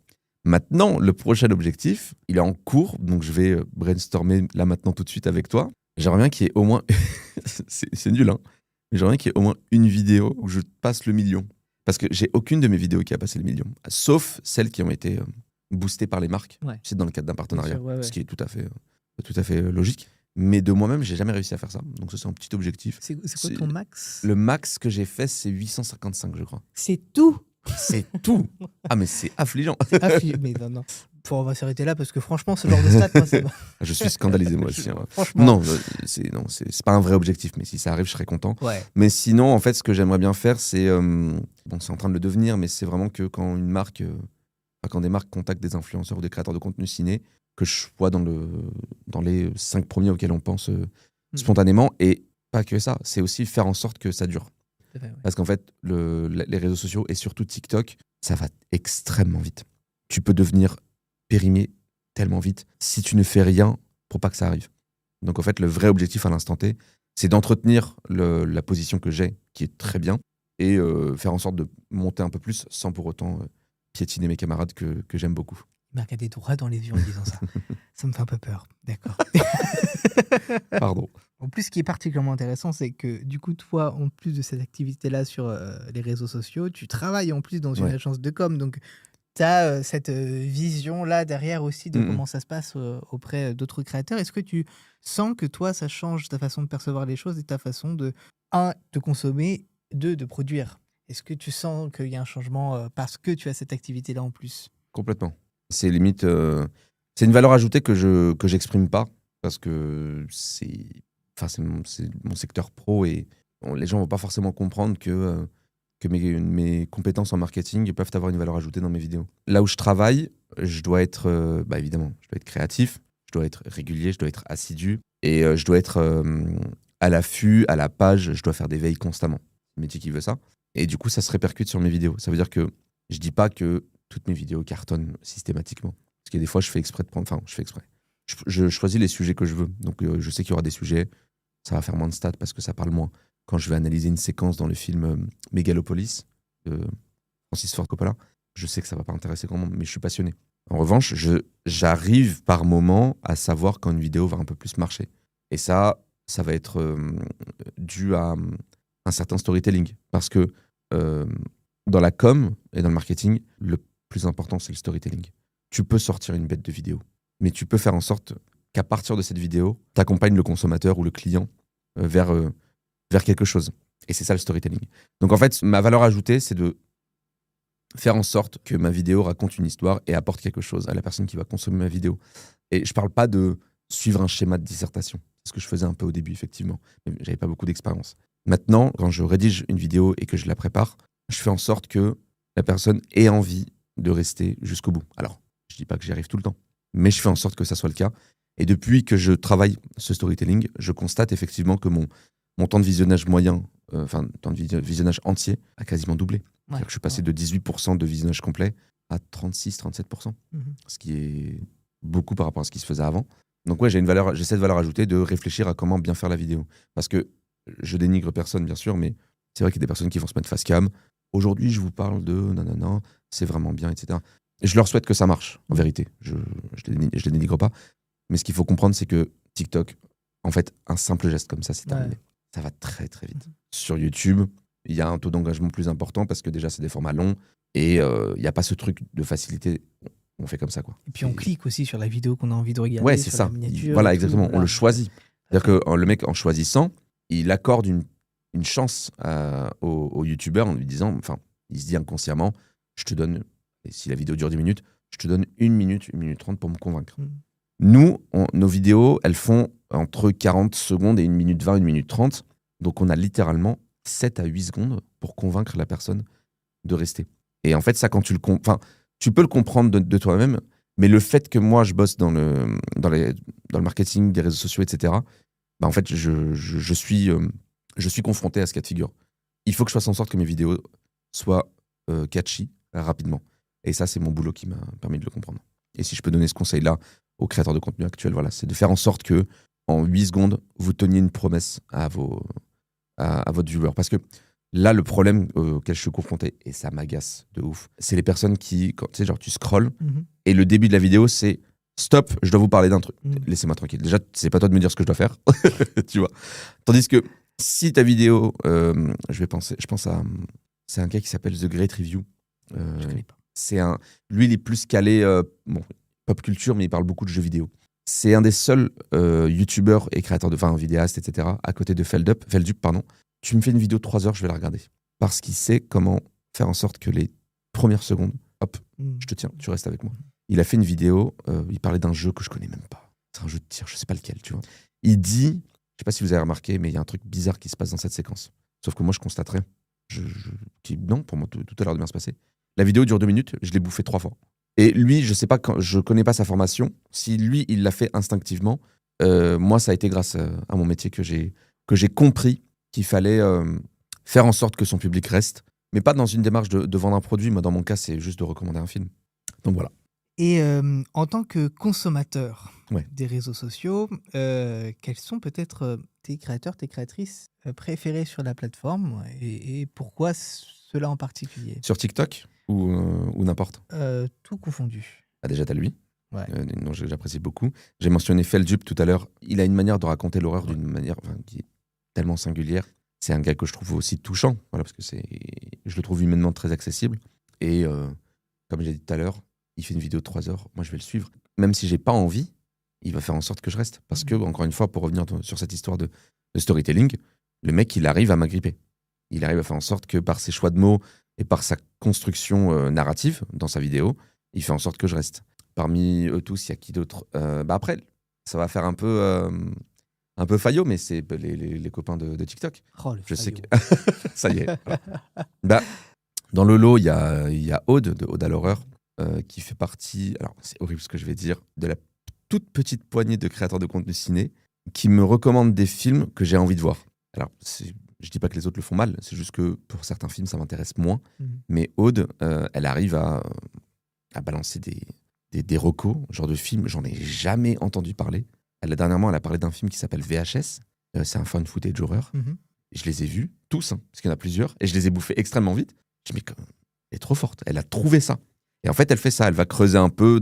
Maintenant, le prochain objectif, il est en cours, donc je vais brainstormer là maintenant tout de suite avec toi. J'aimerais bien qu'il y ait au moins, c'est nul, hein, mais j'aimerais bien qu'il y ait au moins une vidéo où je passe le million. Parce que j'ai aucune de mes vidéos qui a passé le million, sauf celles qui ont été boostées par les marques, Ouais. c'est dans le cadre d'un partenariat, Bien sûr, ouais. ce qui est tout à fait logique. Mais de moi-même, j'ai jamais réussi à faire ça. Donc ça, c'est un petit objectif. C'est quoi ton max? Le max que j'ai fait, c'est 855, je crois. C'est tout. C'est tout. Ah, mais c'est affligeant. Mais non. On va s'arrêter là parce que franchement, ce genre de stats, moi, c'est... Je suis scandalisé, moi aussi. Hein. Franchement. Non, c'est pas un vrai objectif, mais si ça arrive, je serais content. Ouais. Mais sinon, en fait, ce que j'aimerais bien faire, c'est... bon, c'est en train de le devenir, mais c'est vraiment que quand une marque... quand des marques contactent des influenceurs ou des créateurs de contenu ciné, que je sois dans les 5 premiers auxquels on pense spontanément. Et pas que ça, c'est aussi faire en sorte que ça dure. Ouais. Parce qu'en fait, les réseaux sociaux et surtout TikTok, ça va extrêmement vite. Tu peux devenir périmé tellement vite si tu ne fais rien pour pas que ça arrive. Donc en fait, le vrai objectif à l'instant T, c'est d'entretenir la position que j'ai, qui est très bien, et faire en sorte de monter un peu plus sans pour autant piétiner mes camarades que j'aime beaucoup. Il m'a regardé droit dans les yeux en disant ça. Ça me fait un peu peur. D'accord. Pardon. En plus, ce qui est particulièrement intéressant, c'est que du coup, toi, en plus de cette activité-là sur les réseaux sociaux, tu travailles en plus dans une agence de com. Donc, tu as cette vision-là derrière aussi de comment ça se passe auprès d'autres créateurs. Est-ce que tu sens que toi, ça change ta façon de percevoir les choses et ta façon de consommer, de produire? Est-ce que tu sens qu'il y a un changement parce que tu as cette activité-là en plus? Complètement. C'est limite... c'est une valeur ajoutée que j'exprime pas, parce que c'est mon secteur pro et les gens vont pas forcément comprendre que mes compétences en marketing peuvent avoir une valeur ajoutée dans mes vidéos. Là où je travaille, je dois être, évidemment, je dois être créatif, je dois être régulier, je dois être assidu et je dois être à l'affût, à la page, je dois faire des veilles constamment. C'est le métier qui veut ça. Et du coup, ça se répercute sur mes vidéos. Ça veut dire que je dis pas que toutes mes vidéos cartonnent systématiquement. Parce qu'il y a des fois, je fais exprès. Je choisis les sujets que je veux. Donc, je sais qu'il y aura des sujets, ça va faire moins de stats parce que ça parle moins. Quand je vais analyser une séquence dans le film Megalopolis de Francis Ford Coppola, je sais que ça va pas intéresser grand monde, mais je suis passionné. En revanche, j'arrive par moment à savoir quand une vidéo va un peu plus marcher. Et ça va être dû à un certain storytelling. Parce que dans la com et dans le marketing, le plus important, c'est le storytelling. Tu peux sortir une bête de vidéo, mais tu peux faire en sorte qu'à partir de cette vidéo, tu accompagnes le consommateur ou le client vers quelque chose. Et c'est ça le storytelling. Donc en fait, ma valeur ajoutée, c'est de faire en sorte que ma vidéo raconte une histoire et apporte quelque chose à la personne qui va consommer ma vidéo. Et je parle pas de suivre un schéma de dissertation. C'est ce que je faisais un peu au début, effectivement. Mais j'avais pas beaucoup d'expérience. Maintenant, quand je rédige une vidéo et que je la prépare, je fais en sorte que la personne ait envie de rester jusqu'au bout. Alors, je dis pas que j'y arrive tout le temps, mais je fais en sorte que ça soit le cas. Et depuis que je travaille ce storytelling, je constate effectivement que mon temps de visionnage moyen, temps de visionnage entier, a quasiment doublé. C'est-à-dire que je suis passé de 18% de visionnage complet à 36-37%, ce qui est beaucoup par rapport à ce qui se faisait avant. Donc ouais, j'ai cette valeur ajoutée de réfléchir à comment bien faire la vidéo. Parce que je dénigre personne, bien sûr, mais c'est vrai qu'il y a des personnes qui vont se mettre face cam. Aujourd'hui, je vous parle de nanana, c'est vraiment bien, etc. Et je leur souhaite que ça marche, en vérité. Je les dénigre pas. Mais ce qu'il faut comprendre, c'est que TikTok, en fait, un simple geste comme ça, c'est terminé. Ça va très, très vite. Sur YouTube, il y a un taux d'engagement plus important parce que déjà, c'est des formats longs et il n'y a pas ce truc de facilité. On fait comme ça, quoi. Et puis, on clique aussi sur la vidéo qu'on a envie de regarder. Ouais, c'est ça. Voilà, exactement. On le choisit. C'est-à-dire que le mec, en choisissant, il accorde une chance au youtubeur en lui disant, enfin, il se dit inconsciemment, je te donne, et si la vidéo dure 10 minutes, je te donne 1 minute, 1 minute 30 pour me convaincre. Nous, nos vidéos, elles font entre 40 secondes et 1 minute 20, 1 minute 30. Donc, on a littéralement 7 à 8 secondes pour convaincre la personne de rester. Et en fait, ça, quand tu tu peux le comprendre de toi-même, mais le fait que moi, je bosse dans le marketing des réseaux sociaux, etc., en fait, je suis confronté à ce cas de figure. Il faut que je fasse en sorte que mes vidéos soient catchy rapidement. Et ça, c'est mon boulot qui m'a permis de le comprendre. Et si je peux donner ce conseil-là aux créateurs de contenu actuels, voilà, c'est de faire en sorte que en 8 secondes, vous teniez une promesse à votre viewer. Parce que là, le problème auquel je suis confronté, et ça m'agace de ouf, c'est les personnes qui, tu sais, genre tu scrolles, et le début de la vidéo, c'est stop, je dois vous parler d'un truc. Laissez-moi tranquille. Déjà, c'est pas toi de me dire ce que je dois faire. Tu vois. Tandis que si ta vidéo, je pense à. C'est un gars qui s'appelle The Great Review. Je connais pas. Lui, il est plus calé, pop culture, mais il parle beaucoup de jeux vidéo. C'est un des seuls youtubeurs et créateurs vidéastes, etc., à côté de Feldup, pardon. Tu me fais une vidéo de 3 heures, je vais la regarder. Parce qu'il sait comment faire en sorte que les premières secondes, hop, je te tiens, tu restes avec moi. Il a fait une vidéo, il parlait d'un jeu que je connais même pas. C'est un jeu de tir, je sais pas lequel, tu vois. Il dit, je sais pas si vous avez remarqué, mais il y a un truc bizarre qui se passe dans cette séquence. Sauf que moi, je constaterais. Non, pour moi, tout a l'air de bien se passer. La vidéo dure 2 minutes, je l'ai bouffé 3 fois. Et lui, je sais pas, je connais pas sa formation. Si lui, il l'a fait instinctivement, moi, ça a été grâce à mon métier que j'ai compris qu'il fallait faire en sorte que son public reste, mais pas dans une démarche de vendre un produit. Moi, dans mon cas, c'est juste de recommander un film. Donc voilà. Et en tant que consommateur Ouais. des réseaux sociaux, quels sont peut-être tes créateurs, tes créatrices préférés sur la plateforme et pourquoi ceux-là en particulier? Sur TikTok ou n'importe. Tout confondu. Ah, déjà, t'as lui. Ouais. Non, j'apprécie beaucoup. J'ai mentionné Feldup tout à l'heure. Il a une manière de raconter l'horreur d'une manière qui est tellement singulière. C'est un gars que je trouve aussi touchant, voilà, parce que je le trouve humainement très accessible. Et comme j'ai dit tout à l'heure, il fait une vidéo de 3 heures. Moi, je vais le suivre. Même si j'ai pas envie, il va faire en sorte que je reste. Parce que, encore une fois, pour revenir sur cette histoire de storytelling, le mec, il arrive à m'agripper. Il arrive à faire en sorte que par ses choix de mots et par sa construction narrative dans sa vidéo, il fait en sorte que je reste. Parmi eux tous, il y a qui d'autre? Après, ça va faire un peu faillot, mais c'est les copains de TikTok. Oh, je sais que ça y est. Voilà. Dans le lot, il y a Aude, de Aude à l'horreur, qui fait partie, alors c'est horrible ce que je vais dire, de la toute petite poignée de créateurs de contenu ciné qui me recommandent des films que j'ai envie de voir. Alors, je dis pas que les autres le font mal, c'est juste que pour certains films, ça m'intéresse moins. Mais Aude, elle arrive à balancer des recos, genre de films, j'en ai jamais entendu parler. Dernièrement, elle a parlé d'un film qui s'appelle VHS, c'est un fan footage horreur. Je les ai vus, tous, parce qu'il y en a plusieurs, et je les ai bouffés extrêmement vite. Je me dis, mais elle est trop forte, elle a trouvé ça. Et en fait, elle fait ça, elle va creuser un peu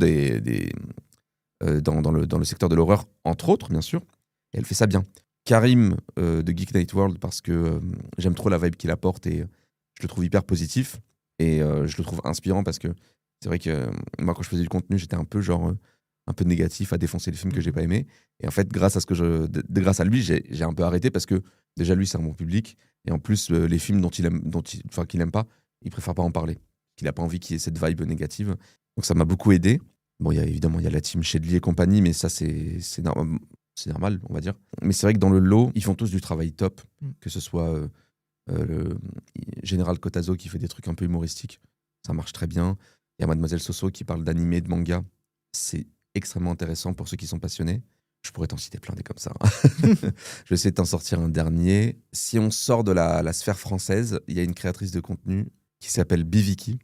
dans le secteur de l'horreur, entre autres, bien sûr, et elle fait ça bien. Karim de Geek Night World, parce que j'aime trop la vibe qu'il apporte, et je le trouve hyper positif, et je le trouve inspirant, parce que c'est vrai que moi, quand je faisais du contenu, j'étais un peu un peu négatif à défoncer les films que j'ai pas aimés. Et en fait, grâce à lui, j'ai un peu arrêté parce que déjà lui, c'est un bon public. Et en plus, les films qu'il aime pas, il préfère pas en parler. Il a pas envie qu'il y ait cette vibe négative. Donc ça m'a beaucoup aidé. Bon, évidemment, il y a la team Shedley et compagnie, mais ça, c'est normal, on va dire. Mais c'est vrai que dans le lot, ils font tous du travail top. Que ce soit le Général Kotazo qui fait des trucs un peu humoristiques. Ça marche très bien. Il y a Mademoiselle Soso qui parle d'animé, de manga. C'est extrêmement intéressant pour ceux qui sont passionnés. Je pourrais t'en citer plein des comme ça. Je vais essayer de t'en sortir un dernier. Si on sort de la sphère française, il y a une créatrice de contenu qui s'appelle Biviki,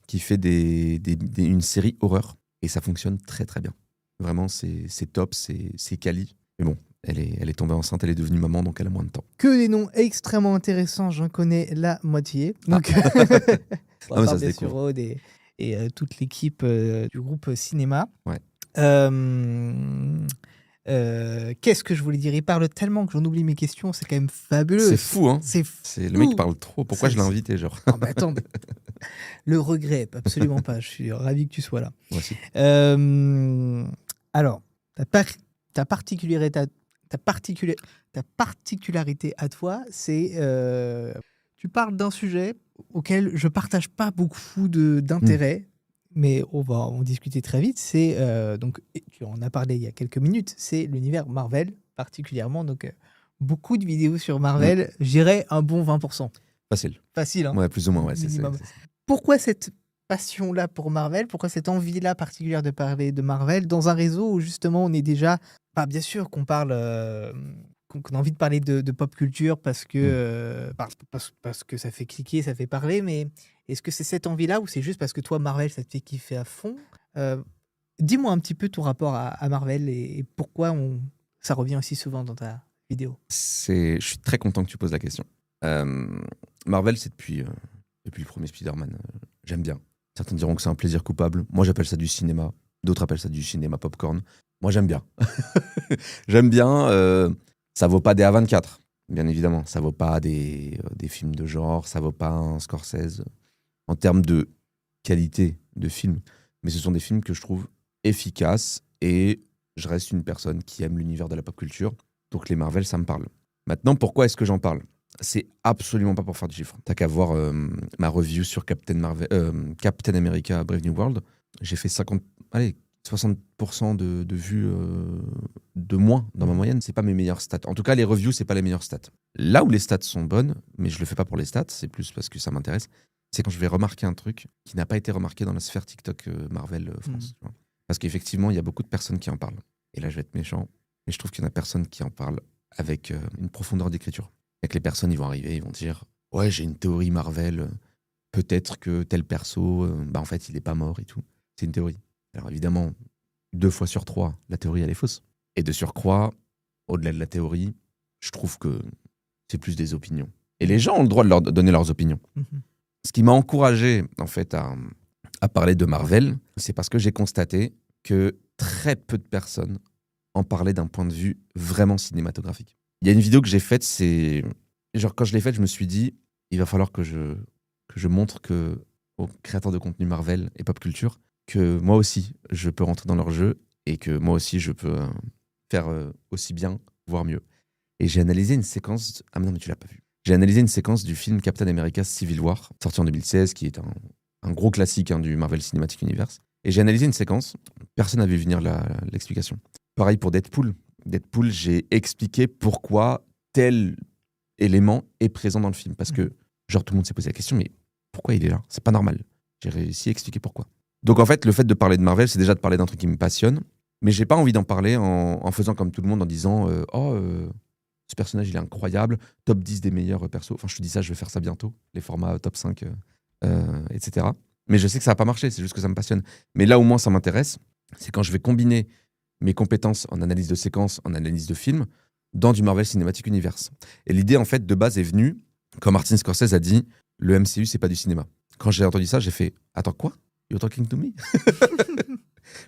qui fait une série horreur. Et ça fonctionne très très bien. Vraiment, c'est top, c'est quali. Mais bon, elle est tombée enceinte, elle est devenue maman, donc elle a moins de temps. Que des noms extrêmement intéressants, j'en connais la moitié. Donc, mais ça se découvre. sur Aude et toute l'équipe du groupe cinéma. Ouais. Qu'est-ce que je voulais dire? Il parle tellement que j'en oublie mes questions, c'est quand même fabuleux. C'est fou, hein. C'est le mec parle trop. Pourquoi je l'ai invité, genre? Oh, bah attends, le regret, absolument pas. Je suis ravi que tu sois là. Moi aussi. Alors, ta particularité à toi, c'est tu parles d'un sujet auquel je partage pas beaucoup d'intérêt. Mais on va en discuter très vite. C'est donc, tu en as parlé il y a quelques minutes, c'est l'univers Marvel particulièrement. Donc, beaucoup de vidéos sur Marvel, j'irais un bon 20%. Facile, hein. Ouais, plus ou moins, ouais. C'est. Pourquoi cette passion-là pour Marvel? Pourquoi cette envie-là particulière de parler de Marvel dans un réseau où justement on est déjà... bien sûr qu'on parle qu'on a envie de parler de pop culture parce que, Mm. parce que ça fait cliquer, ça fait parler, mais est-ce que c'est cette envie-là ou c'est juste parce que toi, Marvel, ça te fait kiffer à fond? Euh, Dis-moi un petit peu ton rapport à Marvel et pourquoi ça revient aussi souvent dans ta vidéo. Je suis très content que tu poses la question. Euh, Marvel, c'est depuis le premier Spider-Man. J'aime bien. Certains diront que c'est un plaisir coupable. Moi, j'appelle ça du cinéma. D'autres appellent ça du cinéma popcorn. Moi, j'aime bien. J'aime bien. Ça vaut pas des A24, bien évidemment. Ça vaut pas des films de genre. Ça vaut pas un Scorsese en termes de qualité de film. Mais ce sont des films que je trouve efficaces et je reste une personne qui aime l'univers de la pop culture. Donc les Marvel, ça me parle. Maintenant, pourquoi est-ce que j'en parle? C'est absolument pas pour faire du chiffre. T'as qu'à voir ma review sur Captain America Brave New World. J'ai fait 60% de vues de moins dans ma moyenne. C'est pas mes meilleures stats. En tout cas, les reviews, c'est pas les meilleures stats. Là où les stats sont bonnes, mais je le fais pas pour les stats, c'est plus parce que ça m'intéresse, c'est quand je vais remarquer un truc qui n'a pas été remarqué dans la sphère TikTok Marvel France. Tu vois. Parce qu'effectivement, il y a beaucoup de personnes qui en parlent. Et là, je vais être méchant, mais je trouve qu'il y en a personne qui en parle avec une profondeur d'écriture. Et que les personnes, ils vont arriver, ils vont dire « Ouais, j'ai une théorie Marvel, peut-être que tel perso, en fait, il n'est pas mort et tout. » C'est une théorie. Alors évidemment, 2 fois sur 3, la théorie, elle est fausse. Et de surcroît, au-delà de la théorie, je trouve que c'est plus des opinions. Et les gens ont le droit de leur donner leurs opinions. Ce qui m'a encouragé, en fait, à parler de Marvel, c'est parce que j'ai constaté que très peu de personnes en parlaient d'un point de vue vraiment cinématographique. Il y a une vidéo que j'ai faite, c'est... Genre, quand je l'ai faite, je me suis dit, il va falloir que je montre aux créateurs de contenu Marvel et pop culture que moi aussi, je peux rentrer dans leur jeu et que moi aussi, je peux faire aussi bien, voire mieux. Et j'ai analysé une séquence... Ah mais non, mais tu l'as pas vu. J'ai analysé une séquence du film Captain America Civil War, sorti en 2016, qui est un gros classique du Marvel Cinematic Universe. Et j'ai analysé une séquence, personne n'a vu venir l'explication. Pareil pour Deadpool. Deadpool, j'ai expliqué pourquoi tel élément est présent dans le film. Parce que, genre, tout le monde s'est posé la question, mais pourquoi il est là? C'est pas normal. J'ai réussi à expliquer pourquoi. Donc en fait, le fait de parler de Marvel, c'est déjà de parler d'un truc qui me passionne, mais j'ai pas envie d'en parler en faisant comme tout le monde, en disant ce personnage, il est incroyable, top 10 des meilleurs persos. Enfin, je te dis ça, je vais faire ça bientôt, les formats top 5, etc. Mais je sais que ça va pas marcher, c'est juste que ça me passionne. Mais là, au moins, ça m'intéresse, c'est quand je vais combiner mes compétences en analyse de séquence, en analyse de film, dans du Marvel Cinematic Universe. Et l'idée, en fait, de base est venue quand Martin Scorsese a dit « Le MCU, c'est pas du cinéma ». Quand j'ai entendu ça, j'ai fait « Attends, quoi? You're talking to me ?»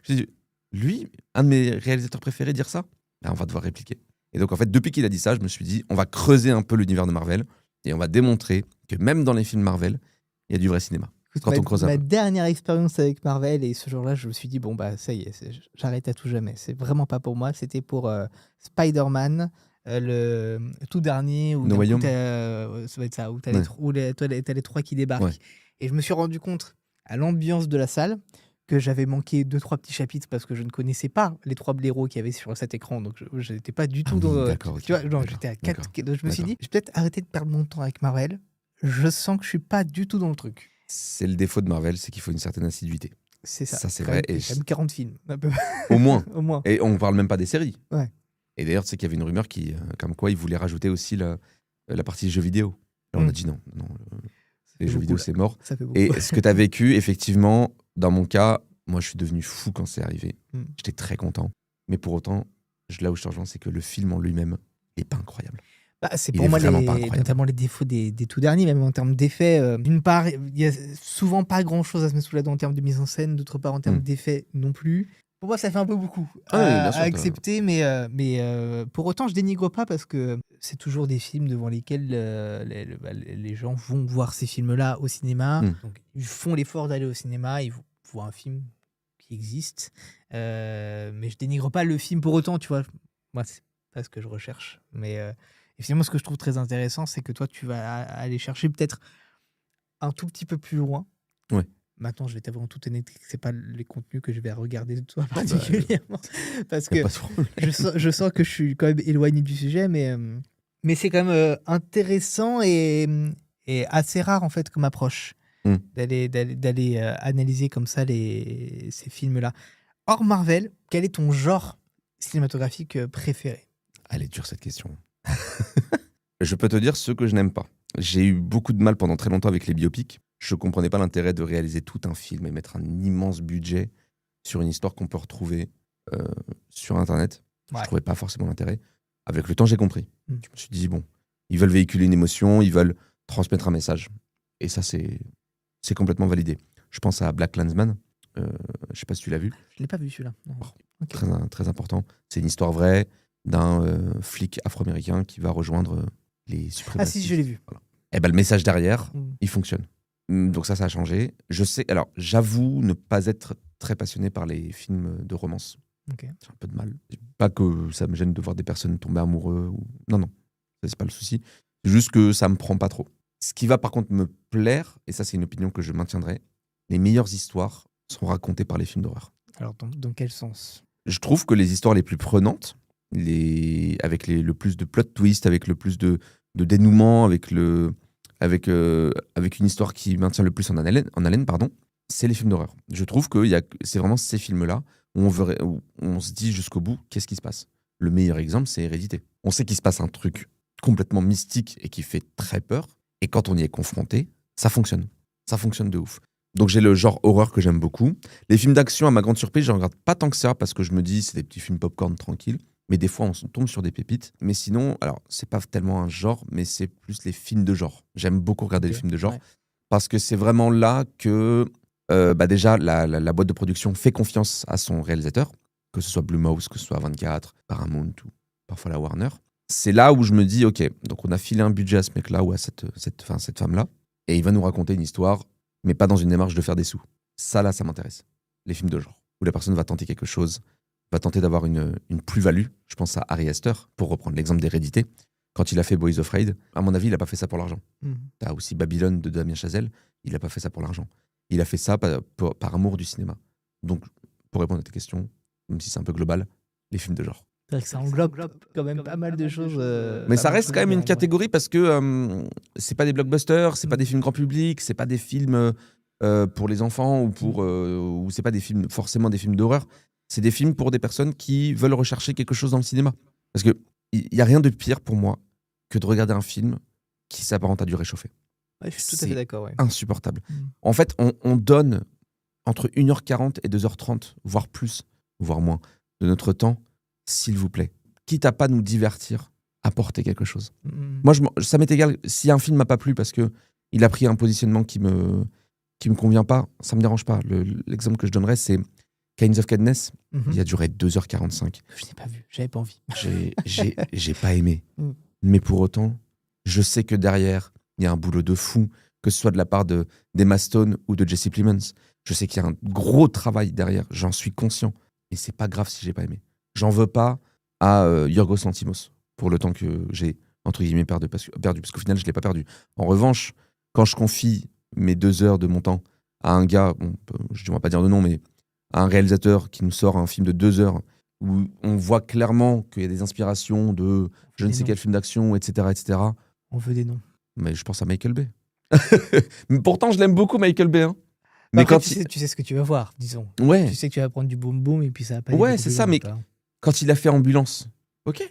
J'ai dit « Lui, un de mes réalisateurs préférés, dire ça? Ben, on va devoir répliquer. » Et donc, en fait, depuis qu'il a dit ça, je me suis dit, on va creuser un peu l'univers de Marvel et on va démontrer que même dans les films Marvel, il y a du vrai cinéma. Écoute, Quand on creuse un ma peu. dernière expérience avec Marvel, et ce jour-là, je me suis dit, bon, bah, ça y est, j'arrête à tout jamais. C'est vraiment pas pour moi. C'était pour Spider-Man, le tout dernier, où No d'un Way coup, Home. ça va être ça, où t'as Ouais. t'as les 3 qui débarquent. Ouais. Et je me suis rendu compte, à l'ambiance de la salle, que j'avais manqué 2-3 petits chapitres parce que je ne connaissais pas les 3 blaireaux qu'il y avait sur cet écran. Donc, je n'étais pas du Ah tout oui, dans. d'accord, ok, Tu vois, genre, d'accord, j'étais à 4. d'accord, Je me suis d'accord. dit, je vais peut-être arrêter de perdre mon temps avec Marvel. Je sens que je suis pas du tout dans le truc. C'est le défaut de Marvel, c'est qu'il faut une certaine assiduité. C'est ça. Ça, c'est Quand vrai. même, il y a quand même 40 films. Un peu. Au moins. Au moins. Et on parle même pas des séries. Ouais. Et d'ailleurs, tu sais qu'il y avait une rumeur comme quoi ils voulaient rajouter aussi la partie jeux vidéo. Là, on a dit non, les jeux vidéo, c'est mort. Ça fait beaucoup. Et ce que tu as vécu, effectivement, dans mon cas, moi, je suis devenu fou quand c'est arrivé. J'étais très content. Mais pour autant, là où je te rejoins, c'est que le film en lui-même n'est pas incroyable. Bah, c'est Il pour est moi vraiment pas incroyable. notamment les défauts des tout derniers, même en termes d'effets. D'une part, il y a souvent pas grand-chose à se mettre sous la dent en termes de mise en scène, d'autre part en termes d'effets non plus. Pour moi, ça fait un peu beaucoup Ah oui, bien sûr, à accepter, mais pour autant, je dénigre pas parce que c'est toujours des films devant lesquels les gens vont voir ces films-là au cinéma. Donc, ils font l'effort d'aller au cinéma, ils voient un film qui existe, mais je dénigre pas le film pour autant, tu vois. Moi, c'est pas ce que je recherche, mais et finalement, ce que je trouve très intéressant, c'est que toi, tu vas aller chercher peut-être un tout petit peu plus loin. Ouais. Maintenant, je vais t'avouer en toute honnêteté que c'est pas les contenus que je vais regarder de toi particulièrement, parce que je sens que je suis quand même éloigné du sujet, mais c'est quand même intéressant et assez rare en fait comme approche d'aller analyser comme ça ces films-là. Hors Marvel, quel est ton genre cinématographique préféré? Elle est dure cette question. Je peux te dire ceux que je n'aime pas. J'ai eu beaucoup de mal pendant très longtemps avec les biopics. Je comprenais pas l'intérêt de réaliser tout un film et mettre un immense budget sur une histoire qu'on peut retrouver euh, sur Internet. Ouais. Je trouvais pas forcément l'intérêt. Avec le temps, j'ai compris. Mm. Je me suis dit, bon, ils veulent véhiculer une émotion, ils veulent transmettre un message. Et ça, c'est complètement validé. Je pense à Black Klansman. Je sais pas si tu l'as vu. Je l'ai pas vu celui-là. Non. Ok. Très important. C'est une histoire vraie d'un flic afro-américain qui va rejoindre les Ah suprémacistes. si, je l'ai vu. Voilà. Et ben, le message derrière, Mm. il fonctionne. Donc ça a changé. Je sais, alors j'avoue ne pas être très passionné par les films de romance. Ok. J'ai un peu de mal. Pas que ça me gêne de voir des personnes tomber amoureux. Non, ça, c'est pas le souci. C'est juste que ça me prend pas trop. Ce qui va par contre me plaire, et ça c'est une opinion que je maintiendrai, les meilleures histoires sont racontées par les films d'horreur. Alors, dans quel sens? Je trouve que les histoires les plus prenantes, avec le plus de plot twist, avec le plus de dénouement, avec une histoire qui maintient le plus en haleine, c'est les films d'horreur. Je trouve que c'est vraiment ces films-là où on se dit jusqu'au bout qu'est-ce qui se passe. Le meilleur exemple, c'est Hérédité. On sait qu'il se passe un truc complètement mystique et qui fait très peur. Et quand on y est confronté, ça fonctionne. Ça fonctionne de ouf. Donc j'ai le genre horreur que j'aime beaucoup. Les films d'action, à ma grande surprise, je ne regarde pas tant que ça parce que je me dis c'est des petits films popcorn tranquilles. Mais des fois, on tombe sur des pépites. Mais sinon, alors, c'est pas tellement un genre, mais c'est plus les films de genre. J'aime beaucoup regarder les films de genre parce que c'est vraiment là que, déjà, la boîte de production fait confiance à son réalisateur, que ce soit Blumhouse, que ce soit 24, Paramount ou parfois la Warner. C'est là où je me dis, ok, donc on a filé un budget à ce mec-là ou à cette femme-là, et il va nous raconter une histoire, mais pas dans une démarche de faire des sous. Ça, là, ça m'intéresse. Les films de genre, où la personne va tenter quelque chose, va tenter d'avoir une plus-value. Je pense à Ari Aster, pour reprendre l'exemple d'Hérédité. Quand il a fait Boys Afraid, à mon avis, il n'a pas fait ça pour l'argent. T'as aussi Babylone de Damien Chazelle, il n'a pas fait ça pour l'argent. Il a fait ça par amour du cinéma. Donc, pour répondre à tes questions, même si c'est un peu global, les films de genre. C'est vrai que ça englobe quand même pas mal de choses. Mais ça reste quand même une catégorie parce que c'est pas des blockbusters, c'est pas des films grand public, c'est pas des films pour les enfants ou c'est pas des films forcément des films d'horreur. C'est des films pour des personnes qui veulent rechercher quelque chose dans le cinéma. Parce que il y a rien de pire pour moi que de regarder un film qui s'apparente à du réchauffé. Ouais, je suis tout à fait d'accord. Ouais. Insupportable. En fait, on donne entre 1h40 et 2h30, voire plus, voire moins, de notre temps, s'il vous plaît. Quitte à pas nous divertir, apporter quelque chose. Moi, ça m'est égal. Si un film m'a pas plu parce que il a pris un positionnement qui me convient pas, ça me dérange pas. L'exemple que je donnerais, c'est Kinds of Kindness. Il a duré 2h45. Je n'ai pas vu, j'avais pas envie. J'ai pas aimé. Mais pour autant, je sais que derrière, il y a un boulot de fou, que ce soit de la part d'Emma Stone ou de Jesse Plemons. Je sais qu'il y a un gros travail derrière, j'en suis conscient. Et c'est pas grave si j'ai pas aimé. J'en veux pas à Yorgos Lanthimos pour le temps que j'ai, entre guillemets, perdu, parce qu'au final, je l'ai pas perdu. En revanche, quand je confie mes 2 heures de mon temps à un gars, je ne vais pas dire de nom, mais à un réalisateur qui nous sort un film de 2 heures où on voit clairement qu'il y a des inspirations de je ne sais quel film d'action, etc. On veut des noms. Mais je pense à Michael Bay. Pourtant, je l'aime beaucoup, Michael Bay. Hein. Mais après, quand tu sais ce que tu vas voir, disons. Ouais. Tu sais que tu vas prendre du boom boom et puis ça va pas. Ouais, c'est ça. Mais quand il a fait Ambulance, ok,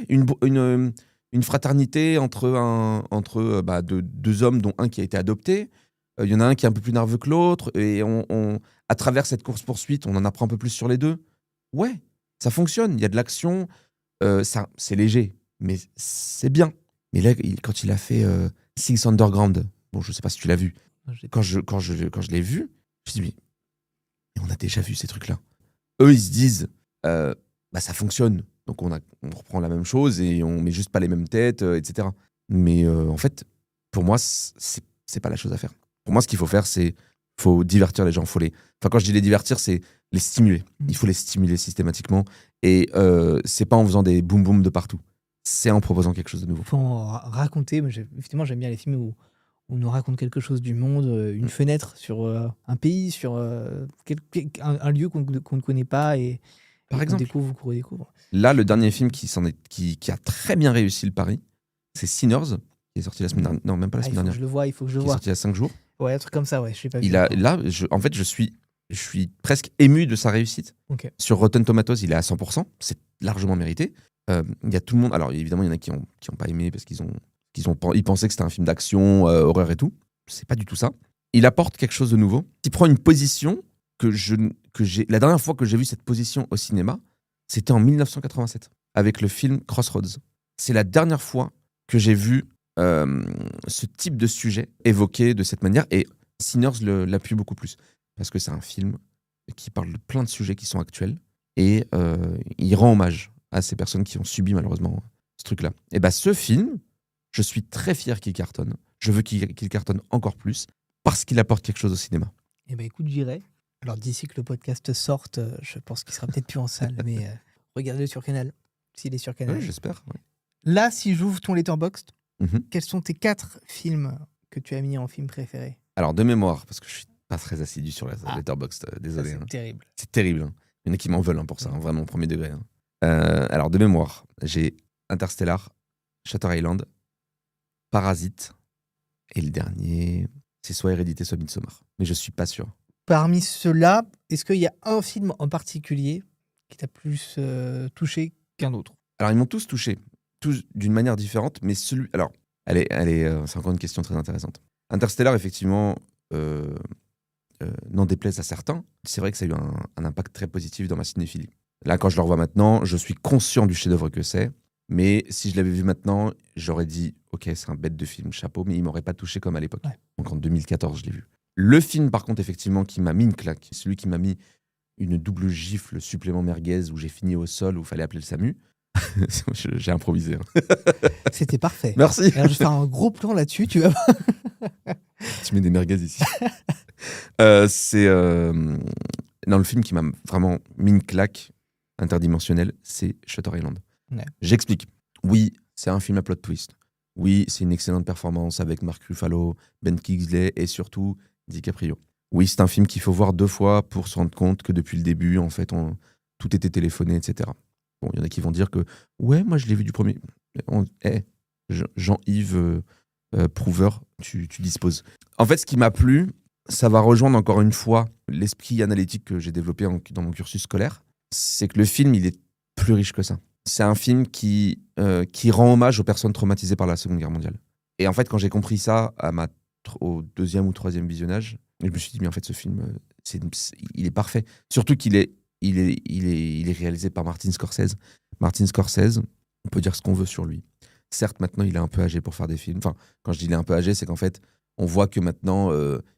une fraternité entre deux hommes, dont un qui a été adopté. Il y en a un qui est un peu plus nerveux que l'autre, et à travers cette course-poursuite, on en apprend un peu plus sur les deux. Ouais, ça fonctionne. Il y a de l'action. C'est léger, mais c'est bien. Mais là, quand il a fait Six Underground, bon, je sais pas si tu l'as vu. Quand je l'ai vu, je me suis dit, mais on a déjà vu ces trucs-là. Eux, ils se disent, ça fonctionne. Donc on reprend la même chose et on met juste pas les mêmes têtes, etc. Mais en fait, pour moi, c'est pas la chose à faire. Pour moi, ce qu'il faut faire, c'est faut divertir les gens. Quand je dis les divertir, c'est les stimuler. Il faut les stimuler systématiquement. Et c'est pas en faisant des boum boum de partout. C'est en proposant quelque chose de nouveau. Il faut en raconter. Effectivement, j'aime bien les films où on nous raconte quelque chose du monde, une fenêtre sur un pays, sur un lieu qu'on ne connaît pas et par exemple, qu'on redécouvre. Là, le dernier film qui a très bien réussi le pari, c'est Sinners, qui est sorti la semaine dernière. Non, même pas la semaine dernière. Il faut que je le vois. Qui est sorti il y a 5 jours. Ouais, un truc comme ça, ouais. Je sais pas. En fait, je suis presque ému de sa réussite. Okay. Sur Rotten Tomatoes, il est à 100%. C'est largement mérité. Il y a tout le monde. Alors évidemment, il y en a qui ont pas aimé parce ils pensaient que c'était un film d'action, horreur et tout. C'est pas du tout ça. Il apporte quelque chose de nouveau. Il prend une position que j'ai. La dernière fois que j'ai vu cette position au cinéma, c'était en 1987 avec le film Crossroads. C'est la dernière fois que j'ai vu ce type de sujet évoqué de cette manière, et Sinners l'appuie beaucoup plus parce que c'est un film qui parle de plein de sujets qui sont actuels, et il rend hommage à ces personnes qui ont subi malheureusement ce truc-là. Et ce film, je suis très fier qu'il cartonne. Je veux qu'il cartonne encore plus parce qu'il apporte quelque chose au cinéma. Eh ben écoute, j'irai. Alors d'ici que le podcast sorte, je pense qu'il sera peut-être plus en salle, mais regardez-le sur Canal, s'il est sur Canal. Ouais, j'espère. Ouais. Là, si j'ouvre ton Letterboxd, Mhm. quels sont tes 4 films que tu as mis en film préféré? Alors de mémoire, parce que je suis pas très assidu sur la Letterboxd, désolé. Ça, c'est terrible. C'est terrible. Hein. Il y en a qui m'en veulent pour ça, vraiment, premier degré. Hein. Alors de mémoire, j'ai Interstellar, Shutter Island, Parasite, et le dernier, c'est soit Hérédité, soit Midsommar. Mais je suis pas sûr. Parmi ceux-là, est-ce qu'il y a un film en particulier qui t'a plus touché qu'un autre? Alors ils m'ont tous touché, tous d'une manière différente, mais celui. Alors, c'est encore une question très intéressante. Interstellar, effectivement, n'en déplaise à certains, c'est vrai que ça a eu un impact très positif dans ma cinéphilie. Là, quand je le revois maintenant, je suis conscient du chef-d'œuvre que c'est, mais si je l'avais vu maintenant, j'aurais dit ok, c'est un bête de film, chapeau, mais il m'aurait pas touché comme à l'époque. Ouais. Donc en 2014, je l'ai vu. Le film, par contre, effectivement, qui m'a mis une claque, celui qui m'a mis une double gifle supplément merguez où j'ai fini au sol, où il fallait appeler le SAMU. J'ai improvisé. Hein. C'était parfait. Merci. Alors, je vais faire un gros plan là-dessus, tu vas voir. Tu mets des merguez ici. C'est le film qui m'a vraiment mis une claque interdimensionnelle, c'est Shutter Island. Ouais. J'explique. Oui, c'est un film à plot twist. Oui, c'est une excellente performance avec Mark Ruffalo, Ben Kingsley et surtout DiCaprio. Oui, c'est un film qu'il faut voir 2 fois pour se rendre compte que depuis le début, en fait, tout était téléphoné, etc. Bon, il y en a qui vont dire que ouais, moi je l'ai vu du premier. Jean-Yves Prouver, tu disposes. En fait, ce qui m'a plu, ça va rejoindre encore une fois l'esprit analytique que j'ai développé dans mon cursus scolaire. C'est que le film, il est plus riche que ça. C'est un film qui rend hommage aux personnes traumatisées par la Seconde Guerre mondiale. Et en fait, quand j'ai compris ça au 2e ou 3e visionnage, je me suis dit, mais en fait, ce film, il est parfait. Surtout qu'il est réalisé par Martin Scorsese. Martin Scorsese, on peut dire ce qu'on veut sur lui. Certes, maintenant, il est un peu âgé pour faire des films. Enfin, quand je dis il est un peu âgé, c'est qu'en fait, on voit que maintenant,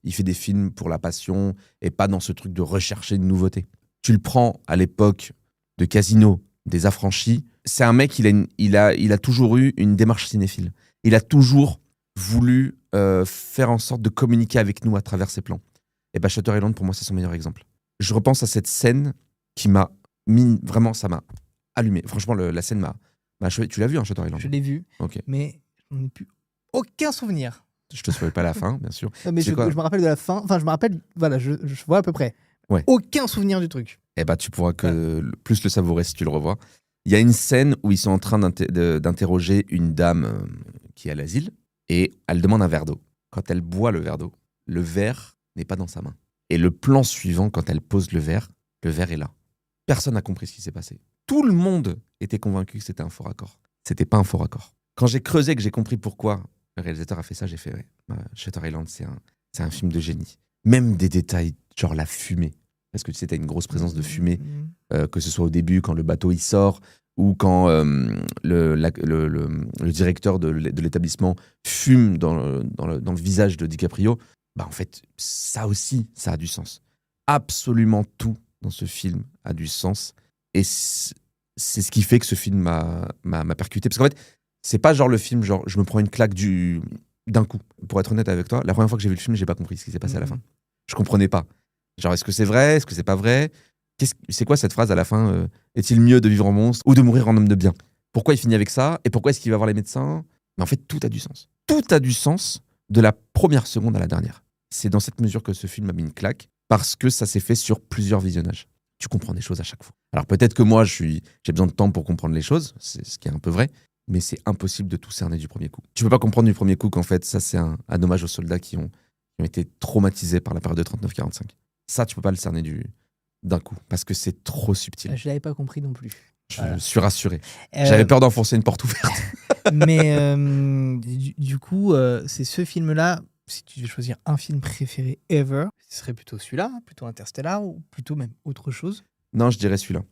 il fait des films pour la passion et pas dans ce truc de rechercher une nouveauté. Tu le prends à l'époque de Casino, des Affranchis, c'est un mec, il a toujours eu une démarche cinéphile. Il a toujours voulu faire en sorte de communiquer avec nous à travers ses plans. Et Shutter Island, pour moi, c'est son meilleur exemple. Je repense à cette scène qui m'a mis, vraiment, ça m'a allumé. Franchement, la scène m'a achevé. Tu l'as vu, Shutter Island? Je l'ai vu, okay. Mais je n'en ai plus aucun souvenir. Je te spoil pas la fin, bien sûr. Mais je me rappelle de la fin. Enfin, je me rappelle, voilà, je vois à peu près. Ouais. Aucun souvenir du truc. Eh tu pourras plus le savourer si tu le revois. Il y a une scène où ils sont en train d'interroger une dame qui est à l'asile, et elle demande un verre d'eau. Quand elle boit le verre d'eau, le verre n'est pas dans sa main. Et le plan suivant, quand elle pose le verre est là. Personne n'a compris ce qui s'est passé. Tout le monde était convaincu que c'était un faux raccord. C'était pas un faux raccord. Quand j'ai creusé, que j'ai compris pourquoi le réalisateur a fait ça, j'ai fait Shutter Island, c'est un film de génie. Même des détails, genre la fumée. Parce que tu sais, t'as une grosse présence de fumée, que ce soit au début, quand le bateau il sort, ou quand le directeur de l'établissement fume dans le visage de DiCaprio. En fait, ça aussi, ça a du sens. Absolument tout dans ce film a du sens. Et c'est ce qui fait que ce film m'a percuté. Parce qu'en fait, c'est pas genre le film, genre je me prends une claque d'un coup. Pour être honnête avec toi, la première fois que j'ai vu le film, j'ai pas compris ce qui s'est passé à la fin. Je comprenais pas. Genre, est-ce que c'est vrai? Est-ce que c'est pas vrai? C'est quoi cette phrase à la fin? Est-il mieux de vivre en monstre ou de mourir en homme de bien? Pourquoi il finit avec ça? Et pourquoi est-ce qu'il va voir les médecins? Mais en fait, tout a du sens. Tout a du sens de la première seconde à la dernière. C'est dans cette mesure que ce film m'a mis une claque, parce que ça s'est fait sur plusieurs visionnages. Tu comprends des choses à chaque fois. Alors peut-être que moi, j'ai besoin de temps pour comprendre les choses, c'est ce qui est un peu vrai, mais c'est impossible de tout cerner du premier coup. Tu peux pas comprendre du premier coup qu'en fait, ça c'est un hommage aux soldats qui ont été traumatisés par la période de 39-45. Ça, tu peux pas le cerner d'un coup, parce que c'est trop subtil. Je l'avais pas compris non plus. Voilà. suis rassuré. J'avais peur d'enfoncer une porte ouverte. Mais du coup, c'est ce film-là. Si tu devais choisir un film préféré ever, ce serait plutôt celui-là, plutôt Interstellar ou plutôt même autre chose? Non, je dirais celui-là.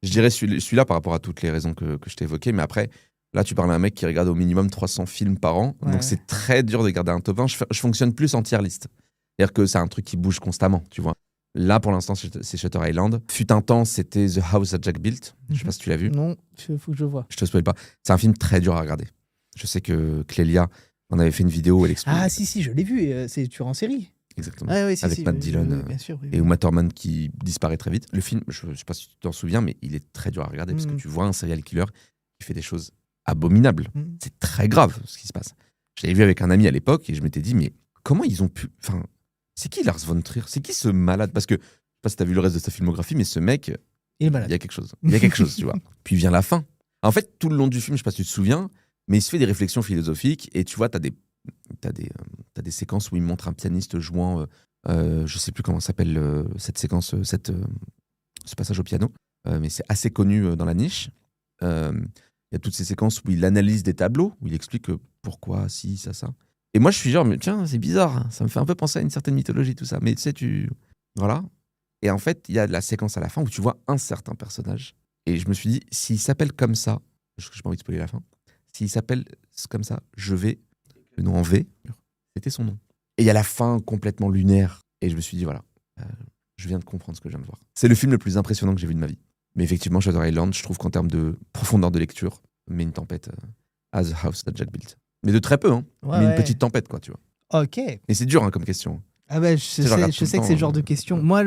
Je dirais celui-là par rapport à toutes les raisons que je t'ai évoquées. Mais après, là, tu parles à un mec qui regarde au minimum 300 films par an. Ouais. Donc, c'est très dur de garder un top 1. Je fonctionne plus en tier list. C'est-à-dire que c'est un truc qui bouge constamment, tu vois. Là, pour l'instant, c'est Shutter Island. Fut un temps, c'était The House that Jack Built. Je sais pas si tu l'as vu. Non, il faut que je vois. Je te spoil pas. C'est un film très dur à regarder. Je sais que Clélia en avait fait une vidéo. Elle explique. Ah si, je l'ai vu. C'est tueur en série. Exactement. Ah, oui, Avec Matt Dillon bien sûr. Oui, et Uma Thurman qui disparaît très vite. Le film, je sais pas si tu t'en souviens, mais il est très dur à regarder parce que tu vois un serial killer qui fait des choses abominables. C'est très grave ce qui se passe. Je l'avais vu avec un ami à l'époque et je m'étais dit, mais comment ils ont pu. Enfin, c'est qui Lars von Trier? C'est qui ce malade? Parce que je sais pas si t'as vu le reste de sa filmographie, mais ce mec, il est malade. il y a quelque chose. Il y a quelque chose, tu vois. Puis vient la fin. En fait, tout le long du film, je sais pas si tu te souviens, mais il se fait des réflexions philosophiques et tu vois, t'as des séquences où il montre un pianiste jouant. Je sais plus comment s'appelle cette séquence, ce passage au piano, mais c'est assez connu dans la niche. Il y a toutes ces séquences où il analyse des tableaux, où il explique pourquoi, si, ça. Et moi, je suis genre, mais tiens, c'est bizarre, hein, ça me fait un peu penser à une certaine mythologie, tout ça. Mais tu sais, voilà. Et en fait, il y a la séquence à la fin où tu vois un certain personnage. Et je me suis dit, s'il s'appelle comme ça, je n'ai pas envie de spoiler la fin, s'il s'appelle comme ça, je vais, le nom en V, c'était son nom. Et il y a la fin complètement lunaire. Et je me suis dit, voilà, je viens de comprendre ce que je viens de voir. C'est le film le plus impressionnant que j'ai vu de ma vie. Mais effectivement, Shutter Island, je trouve qu'en termes de profondeur de lecture, met une tempête à The House that Jack Built. Mais de très peu, hein. Ouais, Mais ouais. une petite tempête, quoi, tu vois. Ok. Et c'est dur hein, comme question. Ah bah, je sais, je regarde tout sais le que c'est le temps, genre de question. Moi,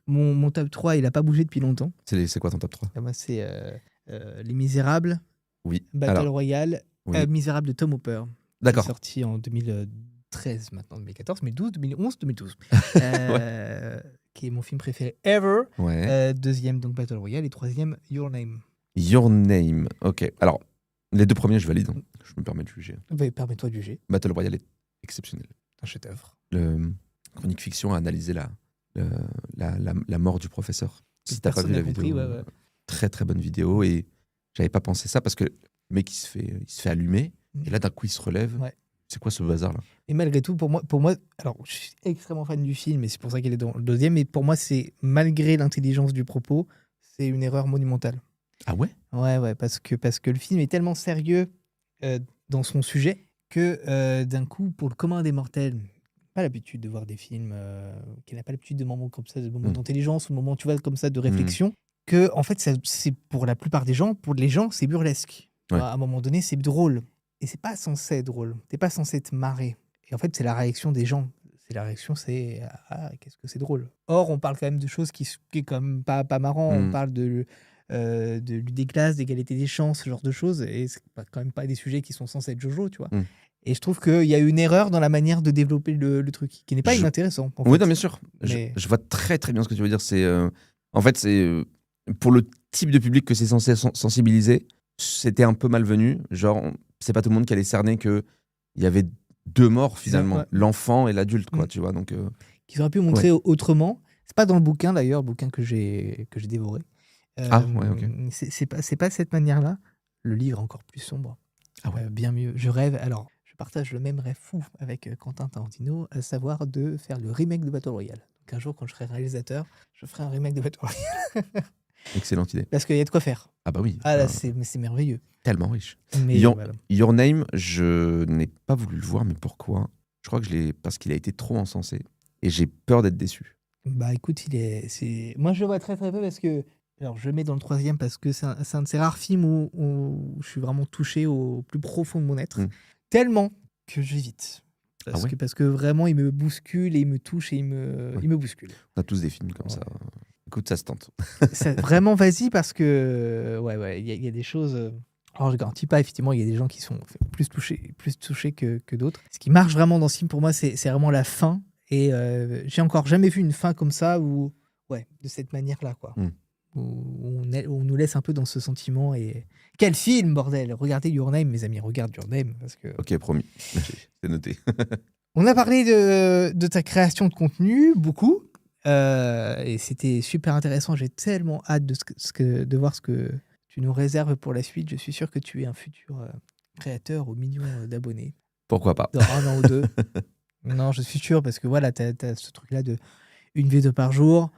mon top 3, il a pas bougé depuis longtemps. C'est quoi ton top 3? Et moi, c'est Les Misérables, Oui. Battle Alors, Royale, oui. Misérables de Tom Hooper. D'accord. Sorti en 2013 maintenant, 2014, 2012, 2011, 2012. Qui est mon film préféré ever. Ouais. Deuxième, donc Battle Royale. Et troisième, Your Name. Your Name. Ok. Alors, les deux premiers, je valide. Hein. Je me permets de juger. Permets-toi de juger. Battle Royale est exceptionnel. Un chef-d'œuvre. Chronique Fiction a analysé la mort du professeur. Si t'as pas vu la vidéo, ouais. très très bonne vidéo. Et j'avais pas pensé ça parce que le mec il se fait allumer et là d'un coup il se relève. Ouais. C'est quoi ce bazar là? Et malgré tout, pour moi, alors je suis extrêmement fan du film et c'est pour ça qu'il est dans le deuxième. Mais pour moi, c'est malgré l'intelligence du propos, c'est une erreur monumentale. Ah ouais? Ouais, parce que le film est tellement sérieux dans son sujet que d'un coup, pour le commun des mortels, pas l'habitude de voir des films, qui n'a pas l'habitude de moments comme ça, de moments d'intelligence ou de moments, tu vois, comme ça, de réflexion, que en fait, c'est pour la plupart des gens, pour les gens, c'est burlesque. Ouais. À un moment donné, c'est drôle. Et c'est pas censé être drôle. T'es pas censé te marrer. Et en fait, c'est la réaction des gens. C'est qu'est-ce que c'est drôle. Or, on parle quand même de choses qui est quand même pas marrant. On parle de lutte des classes, d'égalité des chances, ce genre de choses. Et c'est quand même pas des sujets qui sont censés être jojo, tu vois. Et je trouve qu'il y a une erreur dans la manière de développer le truc, qui n'est pas inintéressant. Oui, non, bien sûr. Mais... Je vois très très bien ce que tu veux dire. C'est en fait, c'est pour le type de public que c'est censé sensibiliser, c'était un peu malvenu. Genre, c'est pas tout le monde qui allait cerner qu'il y avait deux morts finalement, ouais. L'enfant et l'adulte, quoi, tu vois. Donc, qu'ils auraient pu montrer autrement. C'est pas dans le bouquin d'ailleurs, le bouquin que j'ai dévoré. Ok. C'est pas de cette manière-là. Le livre est encore plus sombre. Ah ouais. Bien mieux. Je rêve. Alors, je partage le même rêve fou avec Quentin Tarantino, à savoir de faire le remake de Battle Royale. Donc un jour, quand je serai réalisateur, je ferai un remake de Battle Royale. Excellente idée. Parce qu'il y a de quoi faire. Ah bah oui. Ah là, c'est merveilleux. Tellement riche. Mais Your Name, je n'ai pas voulu le voir, mais pourquoi? Je crois que parce qu'il a été trop encensé et j'ai peur d'être déçu. Bah écoute, moi je le vois très très peu parce que, alors je le mets dans le troisième parce que c'est un de ces rares films où je suis vraiment touché au plus profond de mon être, tellement que j'évite. Parce que vraiment il me bouscule et il me touche et il me bouscule. On a tous des films comme ça. Écoute, ça se tente. Vraiment, vas-y, parce que il y a des choses. Alors, je ne garantis pas, effectivement, il y a des gens qui sont plus touchés que d'autres. Ce qui marche vraiment dans ce film, pour moi, c'est vraiment la fin. Et j'ai encore jamais vu une fin comme ça, de cette manière-là, quoi. Où on nous laisse un peu dans ce sentiment. Et quel film, bordel! Regardez Your Name, mes amis, regarde Your Name. Parce que... Ok, promis. C'est noté. On a parlé de ta création de contenu, beaucoup. Et c'était super intéressant. J'ai tellement hâte de voir tu nous réserves pour la suite. Je suis sûr que tu es un futur créateur aux millions d'abonnés Pourquoi pas. dans 1 an ou 2. Non, je suis sûr parce que voilà, tu as ce truc-là de une vidéo par jour.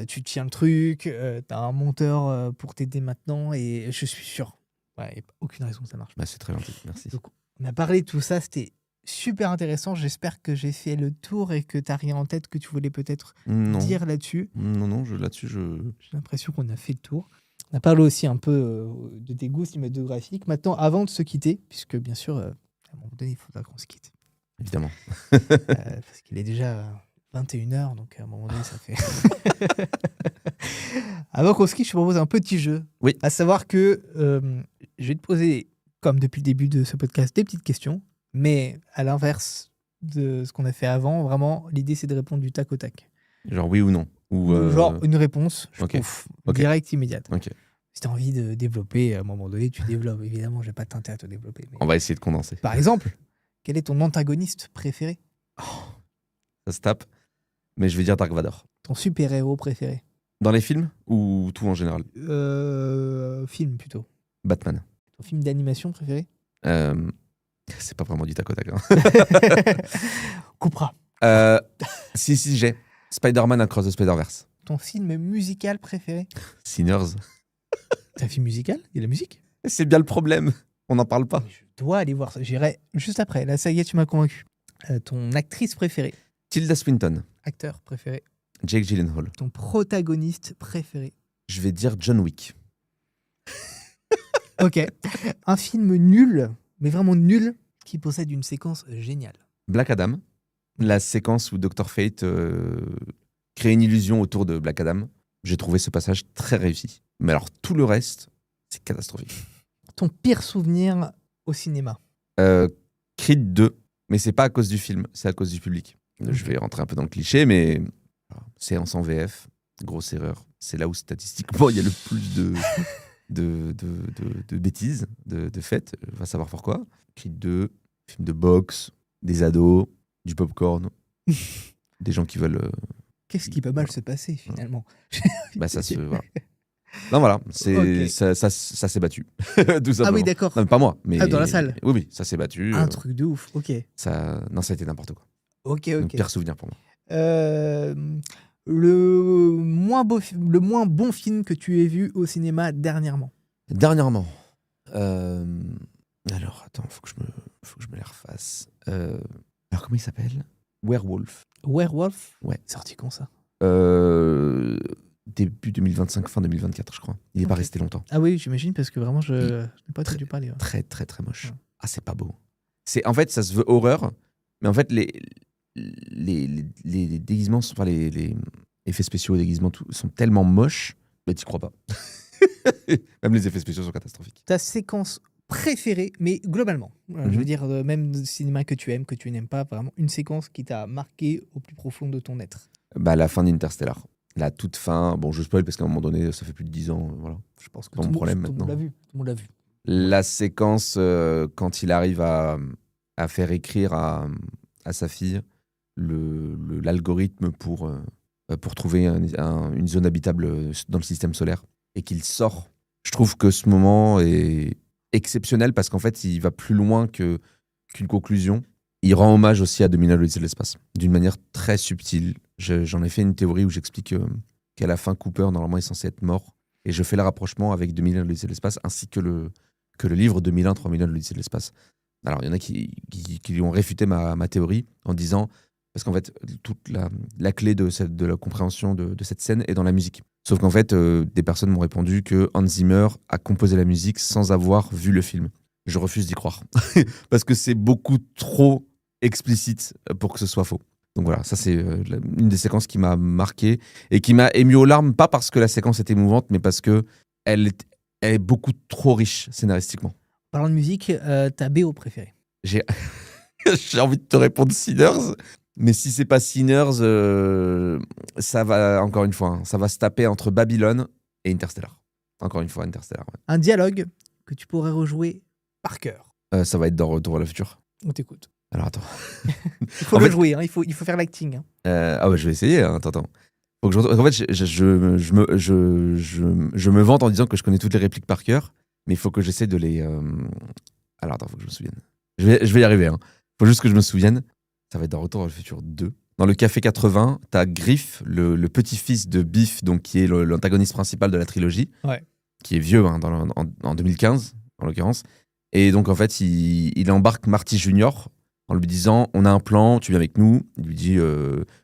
Tu tiens le truc, tu as un monteur pour t'aider maintenant et je suis sûr. Ouais, y a aucune raison que ça marche pas. Bah, c'est très gentil, merci. Donc, on a parlé de tout ça, c'était super intéressant. J'espère que j'ai fait le tour et que tu n'as rien en tête que tu voulais peut-être Non, dire là-dessus. non, là-dessus, J'ai l'impression qu'on a fait le tour. On a parlé aussi un peu de tes goûts cinématographiques. Maintenant, avant de se quitter, puisque bien sûr, à un moment donné, il faudra qu'on se quitte. évidemment. Parce qu'il est déjà 21h, donc à un moment donné, ça fait... Avant qu'on se quitte, je te propose un petit jeu. Oui. À savoir que je vais te poser, comme depuis le début de ce podcast, des petites questions, mais à l'inverse de ce qu'on a fait avant, vraiment, l'idée, c'est de répondre du tac au tac. Genre oui ou non. Ou Genre une réponse, ok. Ok. directe, immédiate. Ok. Si tu as envie de développer, à un moment donné, tu développes. Évidemment, je n'ai pas tenté à te développer. Mais... On va essayer de condenser. Par exemple, quel est ton antagoniste préféré? Ça se tape, mais je vais dire Dark Vador. Ton super-héros préféré? Dans les films ou tout en général? Film plutôt. Batman. Ton film d'animation préféré? C'est pas vraiment du tac au tac. Hein. Coupera. Si, j'ai Spider-Man Across the Spider-Verse. Ton film musical préféré? Sinners. C'est un film musical? Il y a de la musique? C'est bien le problème. On n'en parle pas. Mais je dois aller voir ça. J'irai juste après. Là, ça y est, tu m'as convaincu. Ton actrice préférée? Tilda Swinton. Acteur préféré? Jake Gyllenhaal. Ton protagoniste préféré? Je vais dire John Wick. Ok. Un film nul, mais vraiment nul, qui possède une séquence géniale. Black Adam. La séquence où Dr. Fate crée une illusion autour de Black Adam. J'ai trouvé ce passage très réussi. Mais alors, tout le reste, c'est catastrophique. Ton pire souvenir au cinéma? Creed 2. Mais c'est pas à cause du film, c'est à cause du public. Je vais rentrer un peu dans le cliché, mais séance en VF, grosse erreur. C'est là où statistiquement il y a le plus de bêtises, de faits. On va savoir pourquoi. Creed 2, film de boxe, des ados, du popcorn, des gens qui veulent. Qu'est-ce qui peut mal se passer finalement? Bah ça se. Voilà. Non, voilà, Ok. ça s'est battu. Tout simplement. Ah oui, d'accord. Non, mais pas moi. Mais... Ah, dans la salle. Oui, ça s'est battu. Un truc de ouf. Ok. Non, ça a été n'importe quoi. Ok, Donc, ok. pire souvenir pour moi. Le moins bon film que tu aies vu au cinéma dernièrement? Dernièrement. Alors, attends, faut que je me les refasse. Alors, comment il s'appelle? Werewolf. Werewolf? Ouais. C'est sorti quand ça? Début 2025, fin 2024, je crois. Il n'est pas Ok. resté longtemps. Ah oui, j'imagine, parce que vraiment, je n'ai pas entendu parler. Ouais. Très, très, très moche. Ouais. Ah, c'est pas beau. En fait, ça se veut horreur, mais en fait, les déguisements, enfin, les effets spéciaux et déguisements sont tellement moches, bah, t'y crois pas. Même les effets spéciaux sont catastrophiques. Ta séquence préférée, mais globalement, je veux Mhm. dire, même le cinéma que tu aimes, que tu n'aimes pas, vraiment une séquence qui t'a marqué au plus profond de ton être. Bah, la fin d'Interstellar. La toute fin. Bon, je spoil parce qu'à un moment donné, ça fait plus de 10 ans. Voilà. Je pense que Pas tout mon le problème monde maintenant. l'a vu. Tout le monde l'a vu. La séquence, quand il arrive à faire écrire à sa fille l'algorithme pour trouver une zone habitable dans le système solaire et qu'il sort. Je trouve que ce moment est exceptionnel parce qu'en fait, il va plus loin qu'une conclusion. Il rend hommage aussi à 2001 l'Odyssée de l'espace d'une manière très subtile. J'en ai fait une théorie où j'explique qu'à la fin, Cooper, normalement, est censé être mort. Et je fais le rapprochement avec 2001 l'Odyssée de l'espace ainsi que le livre 2001 3001 l'Odyssée de l'espace. Alors, il y en a qui lui ont réfuté ma théorie en disant, parce qu'en fait, toute la clé de la compréhension de cette scène est dans la musique. Sauf qu'en fait, des personnes m'ont répondu que Hans Zimmer a composé la musique sans avoir vu le film. Je refuse d'y croire. Parce que c'est beaucoup trop explicite pour que ce soit faux. Donc voilà, ça c'est une des séquences qui m'a marqué et qui m'a ému aux larmes, pas parce que la séquence est émouvante, mais parce que elle est beaucoup trop riche scénaristiquement. Parlant de musique, ta BO préférée? J'ai envie de te répondre Sinners, mais si c'est pas Sinners, ça va, encore une fois, hein, ça va se taper entre Babylone et Interstellar. Encore une fois, Interstellar. Ouais. Un dialogue que tu pourrais rejouer par cœur? Ça va être dans Retour à le futur. On t'écoute. Alors attends. Il faut En le fait- jouer, hein, il faut faire l'acting. Hein. Ah ouais, je vais essayer, hein, attends. Faut que en fait, je me vante en disant que je connais toutes les répliques par cœur, mais il faut que j'essaie de les. Alors, attends, faut que je me souvienne. Je vais y arriver. Hein. Faut juste que je me souvienne. Ça va être dans Retour vers le futur 2. Dans le Café 80, t'as Griff, le petit-fils de Biff, donc qui est l'antagoniste principal de la trilogie, qui est vieux hein, en 2015, en l'occurrence. Et donc, en fait, il embarque Marty Junior en lui disant on a un plan, tu viens avec nous. Il lui dit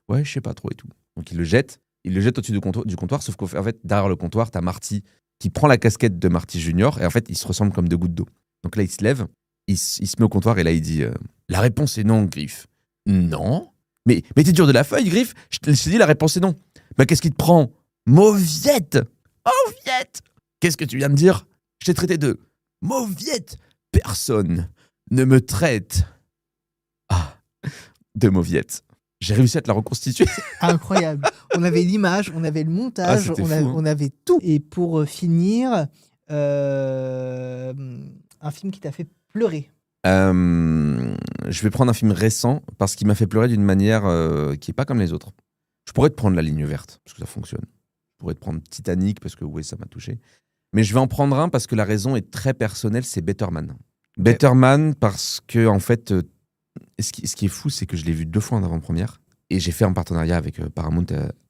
ouais, je sais pas trop et tout. Donc, il le jette au-dessus du comptoir, sauf qu'en fait, derrière le comptoir, t'as Marty qui prend la casquette de Marty Junior et en fait, ils se ressemblent comme deux gouttes d'eau. Donc là, il se lève, il se met au comptoir et là, il dit la réponse est non, Griff. Non. Mais t'es dur de la feuille, Griff. Je t'ai dit la réponse est non. Bah, qu'est-ce qui te prend? Mauviette. Mauviette. Qu'est-ce que tu viens de dire? Je t'ai traité de mauviette. Personne ne me traite de mauviette. J'ai réussi à te la reconstituer. Incroyable. On avait l'image, on avait le montage, on avait tout. Et pour finir, un film qui t'a fait pleurer. Je vais prendre un film récent parce qu'il m'a fait pleurer d'une manière qui n'est pas comme les autres. Je pourrais te prendre La Ligne verte parce que ça fonctionne. Je pourrais te prendre Titanic parce que oui, ça m'a touché. Mais je vais en prendre un parce que la raison est très personnelle, c'est Better Man. Okay. Better Man parce que en fait, ce qui est fou, c'est que je l'ai vu 2 fois en avant-première et j'ai fait un partenariat avec Paramount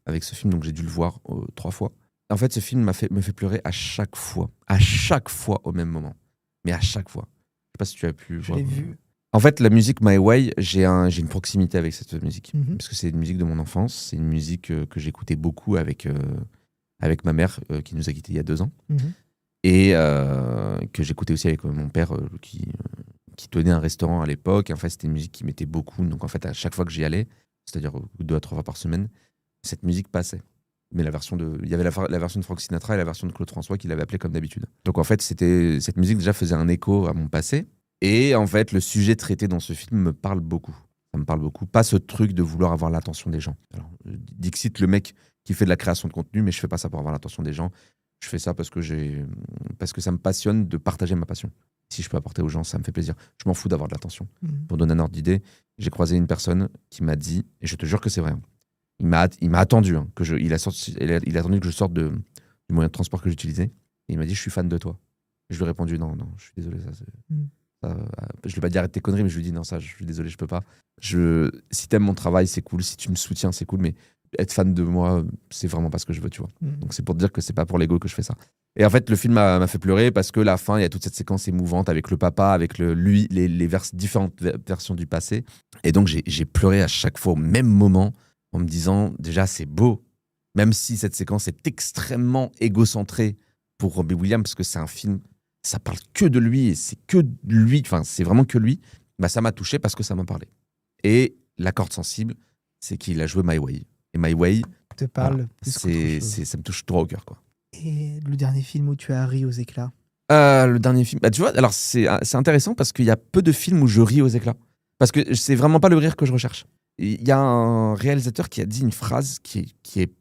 avec ce film, donc j'ai dû le voir 3 fois. En fait, ce film me fait pleurer à chaque fois au même moment, mais à chaque fois. Je sais pas si tu as pu voir. Je l'ai vu. En fait, la musique My Way, j'ai une proximité avec cette musique. Parce que c'est une musique de mon enfance. C'est une musique que j'écoutais beaucoup avec ma mère, qui nous a quittés il y a 2 ans. Et que j'écoutais aussi avec mon père, qui tenait un restaurant à l'époque. En fait, c'était une musique qui m'était beaucoup. Donc, en fait, à chaque fois que j'y allais, c'est-à-dire 2 à 3 fois par semaine, cette musique passait. Mais il y avait la version de Frank Sinatra et la version de Claude François qu'il avait appelée comme d'habitude. Donc, en fait, cette musique déjà faisait un écho à mon passé. Et en fait, le sujet traité dans ce film me parle beaucoup. Ça me parle beaucoup. Pas ce truc de vouloir avoir l'attention des gens. Alors, Dixit, le mec qui fait de la création de contenu, mais je fais pas ça pour avoir l'attention des gens. Je fais ça parce que ça me passionne de partager ma passion. Si je peux apporter aux gens, ça me fait plaisir. Je m'en fous d'avoir de l'attention. Pour donner un ordre d'idée, j'ai croisé une personne qui m'a dit, et je te jure que c'est vrai, il m'a attendu, il a attendu que je sorte du moyen de transport que j'utilisais, et il m'a dit, je suis fan de toi. Et je lui ai répondu, non, je suis désolé, ça c'est... je lui ai pas dit arrête tes conneries, mais je lui ai dit non, ça, je suis désolé, je peux pas. Si t'aimes mon travail, c'est cool. Si tu me soutiens, c'est cool. Mais être fan de moi, c'est vraiment pas ce que je veux, tu vois. Donc c'est pour te dire que c'est pas pour l'ego que je fais ça. Et en fait, le film m'a fait pleurer parce que la fin, il y a toute cette séquence émouvante avec le papa, avec lui, les différentes versions du passé. Et donc j'ai pleuré à chaque fois au même moment en me disant déjà c'est beau, même si cette séquence est extrêmement égocentrée pour Robbie Williams parce que c'est un film. Ça parle que de lui et c'est que lui, enfin c'est vraiment que lui, bah ça m'a touché parce que ça m'a parlé. Et la corde sensible, c'est qu'il a joué My Way. Et My Way te parle plus ça me touche droit au cœur, quoi. Et le dernier film où tu as ri aux éclats? Le dernier film, tu vois, alors c'est intéressant parce qu'il y a peu de films où je ris aux éclats. Parce que c'est vraiment pas le rire que je recherche. Il y a un réalisateur qui a dit une phrase qui est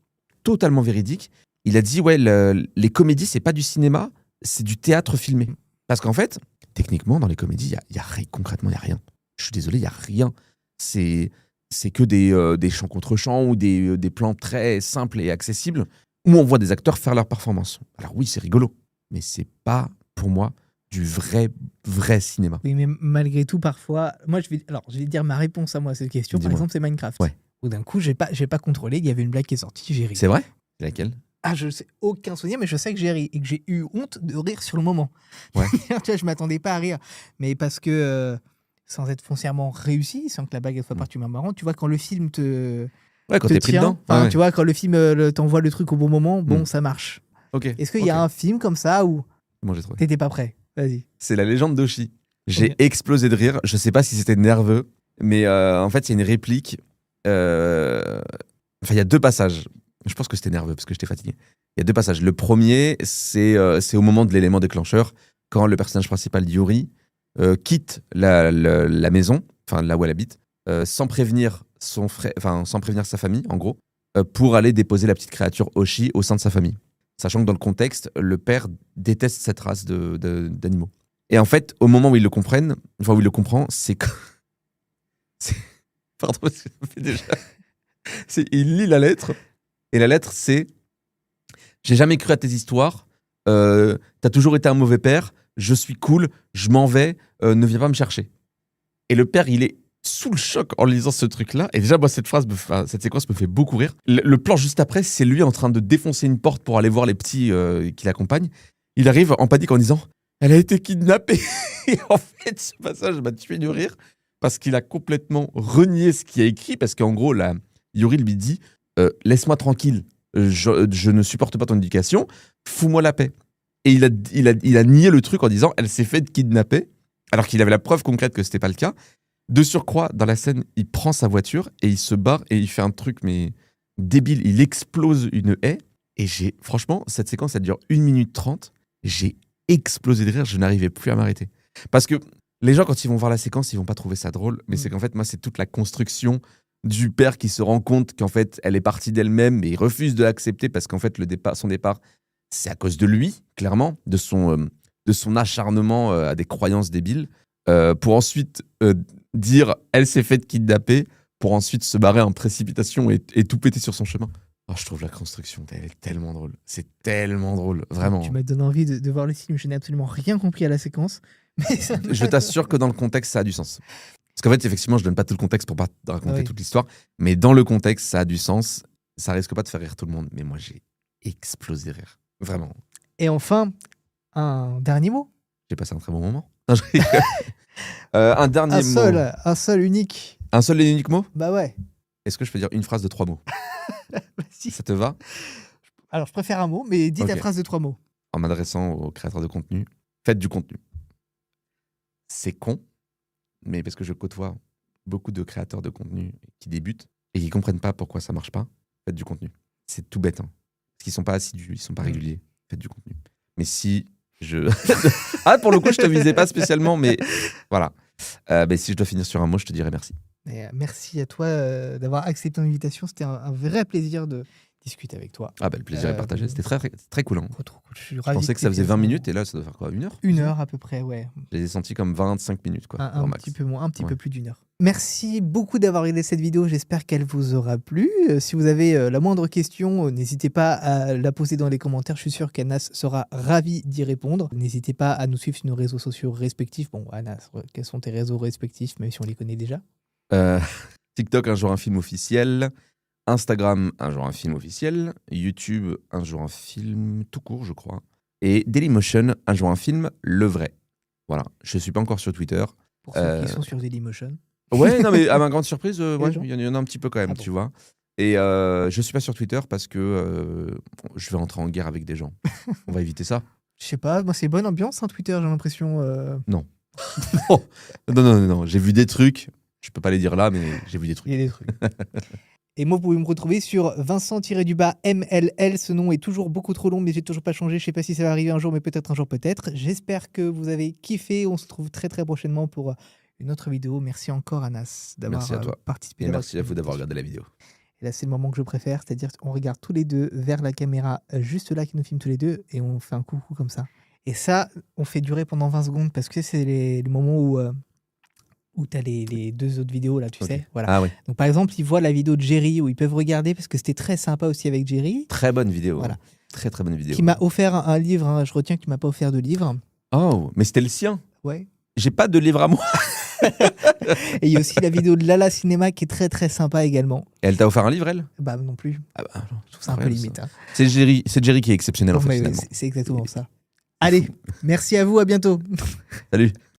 totalement véridique. Il a dit les comédies, c'est pas du cinéma, c'est du théâtre filmé. Parce qu'en fait, techniquement, dans les comédies, concrètement, il n'y a rien. Je suis désolé, il n'y a rien. C'est que des chants contre chants ou des plans très simples et accessibles où on voit des acteurs faire leur performance. Alors oui, c'est rigolo, mais c'est pas, pour moi, du vrai cinéma. Oui, mais malgré tout, parfois... Moi, je vais dire ma réponse à moi à cette question. Dis-moi. Par exemple, c'est Minecraft. Ouais. Où d'un coup, j'ai pas contrôlé, il y avait une blague qui est sortie, j'ai ri. C'est vrai? C'est laquelle? Je sais aucun souvenir, mais je sais que j'ai ri et que j'ai eu honte de rire sur le moment. Ouais. Tu vois, je m'attendais pas à rire, mais parce que sans être foncièrement réussi, sans que la blague soit particulièrement marrante, tu vois, quand le film quand t'es pris dedans, tu vois, quand le film t'envoie le truc au bon moment, ça marche. Okay. Est-ce qu'il y a un film comme ça où t'étais pas prêt? Vas-y. C'est La Légende d'Oshi. J'ai explosé de rire. Je sais pas si c'était nerveux, mais en fait, il y a une réplique. Il y a 2 passages. Je pense que c'était nerveux parce que j'étais fatigué. Il y a 2 passages. Le premier, c'est au moment de l'élément déclencheur, quand le personnage principal, Yuri, quitte la maison, enfin là où elle habite, sans prévenir son frère, sans prévenir sa famille, en gros, pour aller déposer la petite créature Oshi au sein de sa famille. Sachant que dans le contexte, le père déteste cette race d'animaux. Et en fait, au moment où il le comprend, c'est que... Pardon, parce que ça fait déjà... Il lit la lettre Et la lettre, c'est « J'ai jamais cru à tes histoires, t'as toujours été un mauvais père, je suis cool, je m'en vais, ne viens pas me chercher. » Et le père, il est sous le choc en lisant ce truc-là. Et déjà, moi, cette séquence me fait beaucoup rire. Le plan juste après, c'est lui en train de défoncer une porte pour aller voir les petits qui l'accompagnent. Il arrive en panique en disant « Elle a été kidnappée !» Et en fait, ce passage m'a tué de rire parce qu'il a complètement renié ce qu'il a écrit. Parce qu'en gros, là, Yuri lui dit « Laisse-moi tranquille, je ne supporte pas ton éducation, fous-moi la paix. » Et il a nié le truc en disant « Elle s'est fait kidnapper », alors qu'il avait la preuve concrète que c'était pas le cas. De surcroît, dans la scène, il prend sa voiture et il se barre et il fait un truc mais débile. Il explose une haie et franchement, cette séquence, elle dure 1 minute 30. J'ai explosé de rire, je n'arrivais plus à m'arrêter. Parce que les gens, quand ils vont voir la séquence, ils vont pas trouver ça drôle, mais c'est qu'en fait, moi, c'est toute la construction du père qui se rend compte qu'en fait, elle est partie d'elle-même et il refuse de l'accepter parce qu'en fait, son départ, c'est à cause de lui, clairement, de son acharnement à des croyances débiles, pour ensuite dire « elle s'est faite kidnapper », pour ensuite se barrer en précipitation et tout péter sur son chemin. Oh, je trouve la construction, elle est tellement drôle. C'est tellement drôle, vraiment. Tu m'as donné envie de voir le film, je n'ai absolument rien compris à la séquence. Mais je t'assure que dans le contexte, ça a du sens. Parce qu'en fait, effectivement, je donne pas tout le contexte pour pas raconter toute l'histoire, mais dans le contexte, ça a du sens. Ça risque pas de faire rire tout le monde, mais moi, j'ai explosé de rire. Vraiment. Et enfin, un dernier mot. J'ai passé un très bon moment. Non, je rigole. Un dernier mot. Un seul, unique. Un seul et unique mot ? Bah ouais. Est-ce que je peux dire une phrase de 3 mots ? Si. Ça te va ? Alors, je préfère un mot, mais dis ta phrase de 3 mots. En m'adressant aux créateurs de contenu, faites du contenu. C'est con, mais parce que je côtoie beaucoup de créateurs de contenu qui débutent et qui ne comprennent pas pourquoi ça ne marche pas, faites du contenu. C'est tout bête. Hein. Parce qu'ils ne sont pas assidus, ils ne sont pas réguliers. Faites du contenu. Mais si je... ah, pour le coup, je ne te visais pas spécialement, mais voilà. Si je dois finir sur un mot, je te dirais merci. Merci à toi d'avoir accepté l'invitation. C'était un vrai plaisir de discuter avec toi. Ah le plaisir est partagé. C'était très cool. Hein. Trop cool. Je pensais que ça faisait 20 minutes et là, ça doit faire quoi, 1 heure ? 1 heure à peu près, ouais. Je les ai sentis comme 25 minutes. Quoi, un petit peu moins, un petit peu plus d'1 heure. Merci beaucoup d'avoir regardé cette vidéo. J'espère qu'elle vous aura plu. Si vous avez la moindre question, n'hésitez pas à la poser dans les commentaires. Je suis sûr qu'Anas sera ravi d'y répondre. N'hésitez pas à nous suivre sur nos réseaux sociaux respectifs. Bon, Anas, quels sont tes réseaux respectifs, même si on les connaît déjà ? TikTok, un jour un film officiel. Instagram, un jour un film officiel. YouTube, un jour un film tout court, je crois. Et Dailymotion, un jour un film, le vrai. Voilà, je ne suis pas encore sur Twitter. Pour ceux qui sont sur Dailymotion. Ouais, non, mais à ma grande surprise, il y en a un petit peu quand même, tu vois. Et je ne suis pas sur Twitter parce que je vais entrer en guerre avec des gens. On va éviter ça. Je sais pas, moi c'est bonne ambiance, hein, Twitter, j'ai l'impression. Non. non, j'ai vu des trucs. Je peux pas les dire là, mais j'ai vu des trucs. Il y a des trucs. Et moi, vous pouvez me retrouver sur Vincent-MLL. Ce nom est toujours beaucoup trop long, mais j'ai toujours pas changé. Je sais pas si ça va arriver un jour, mais peut-être un jour, peut-être. J'espère que vous avez kiffé. On se retrouve très très prochainement pour une autre vidéo. Merci encore, Anas, d'avoir participé. Et merci à vous d'avoir regardé la vidéo. Et là, c'est le moment que je préfère, c'est-à-dire qu'on regarde tous les deux vers la caméra, juste là, qui nous filme tous les deux, et on fait un coucou comme ça. Et ça, on fait durer pendant 20 secondes, parce que c'est les moments où tu as les 2 autres vidéos, là, tu sais. Voilà. Ah oui. Donc, par exemple, ils voient la vidéo de Jerry, où ils peuvent regarder, parce que c'était très sympa aussi avec Jerry. Très bonne vidéo. Voilà. Hein. Très, très bonne vidéo. Qui m'a offert un livre. Hein. Je retiens que tu m'as pas offert de livre. Oh, mais c'était le sien. Ouais. J'ai pas de livre à moi. Et il y a aussi la vidéo de Lala Cinéma qui est très très sympa également. Et elle t'a offert un livre, elle ? Bah non plus. Ah bah, je trouve ça un peu limite. Hein. C'est Jerry qui est exceptionnel en fait. C'est exactement ça. Allez, merci à vous, à bientôt. Salut.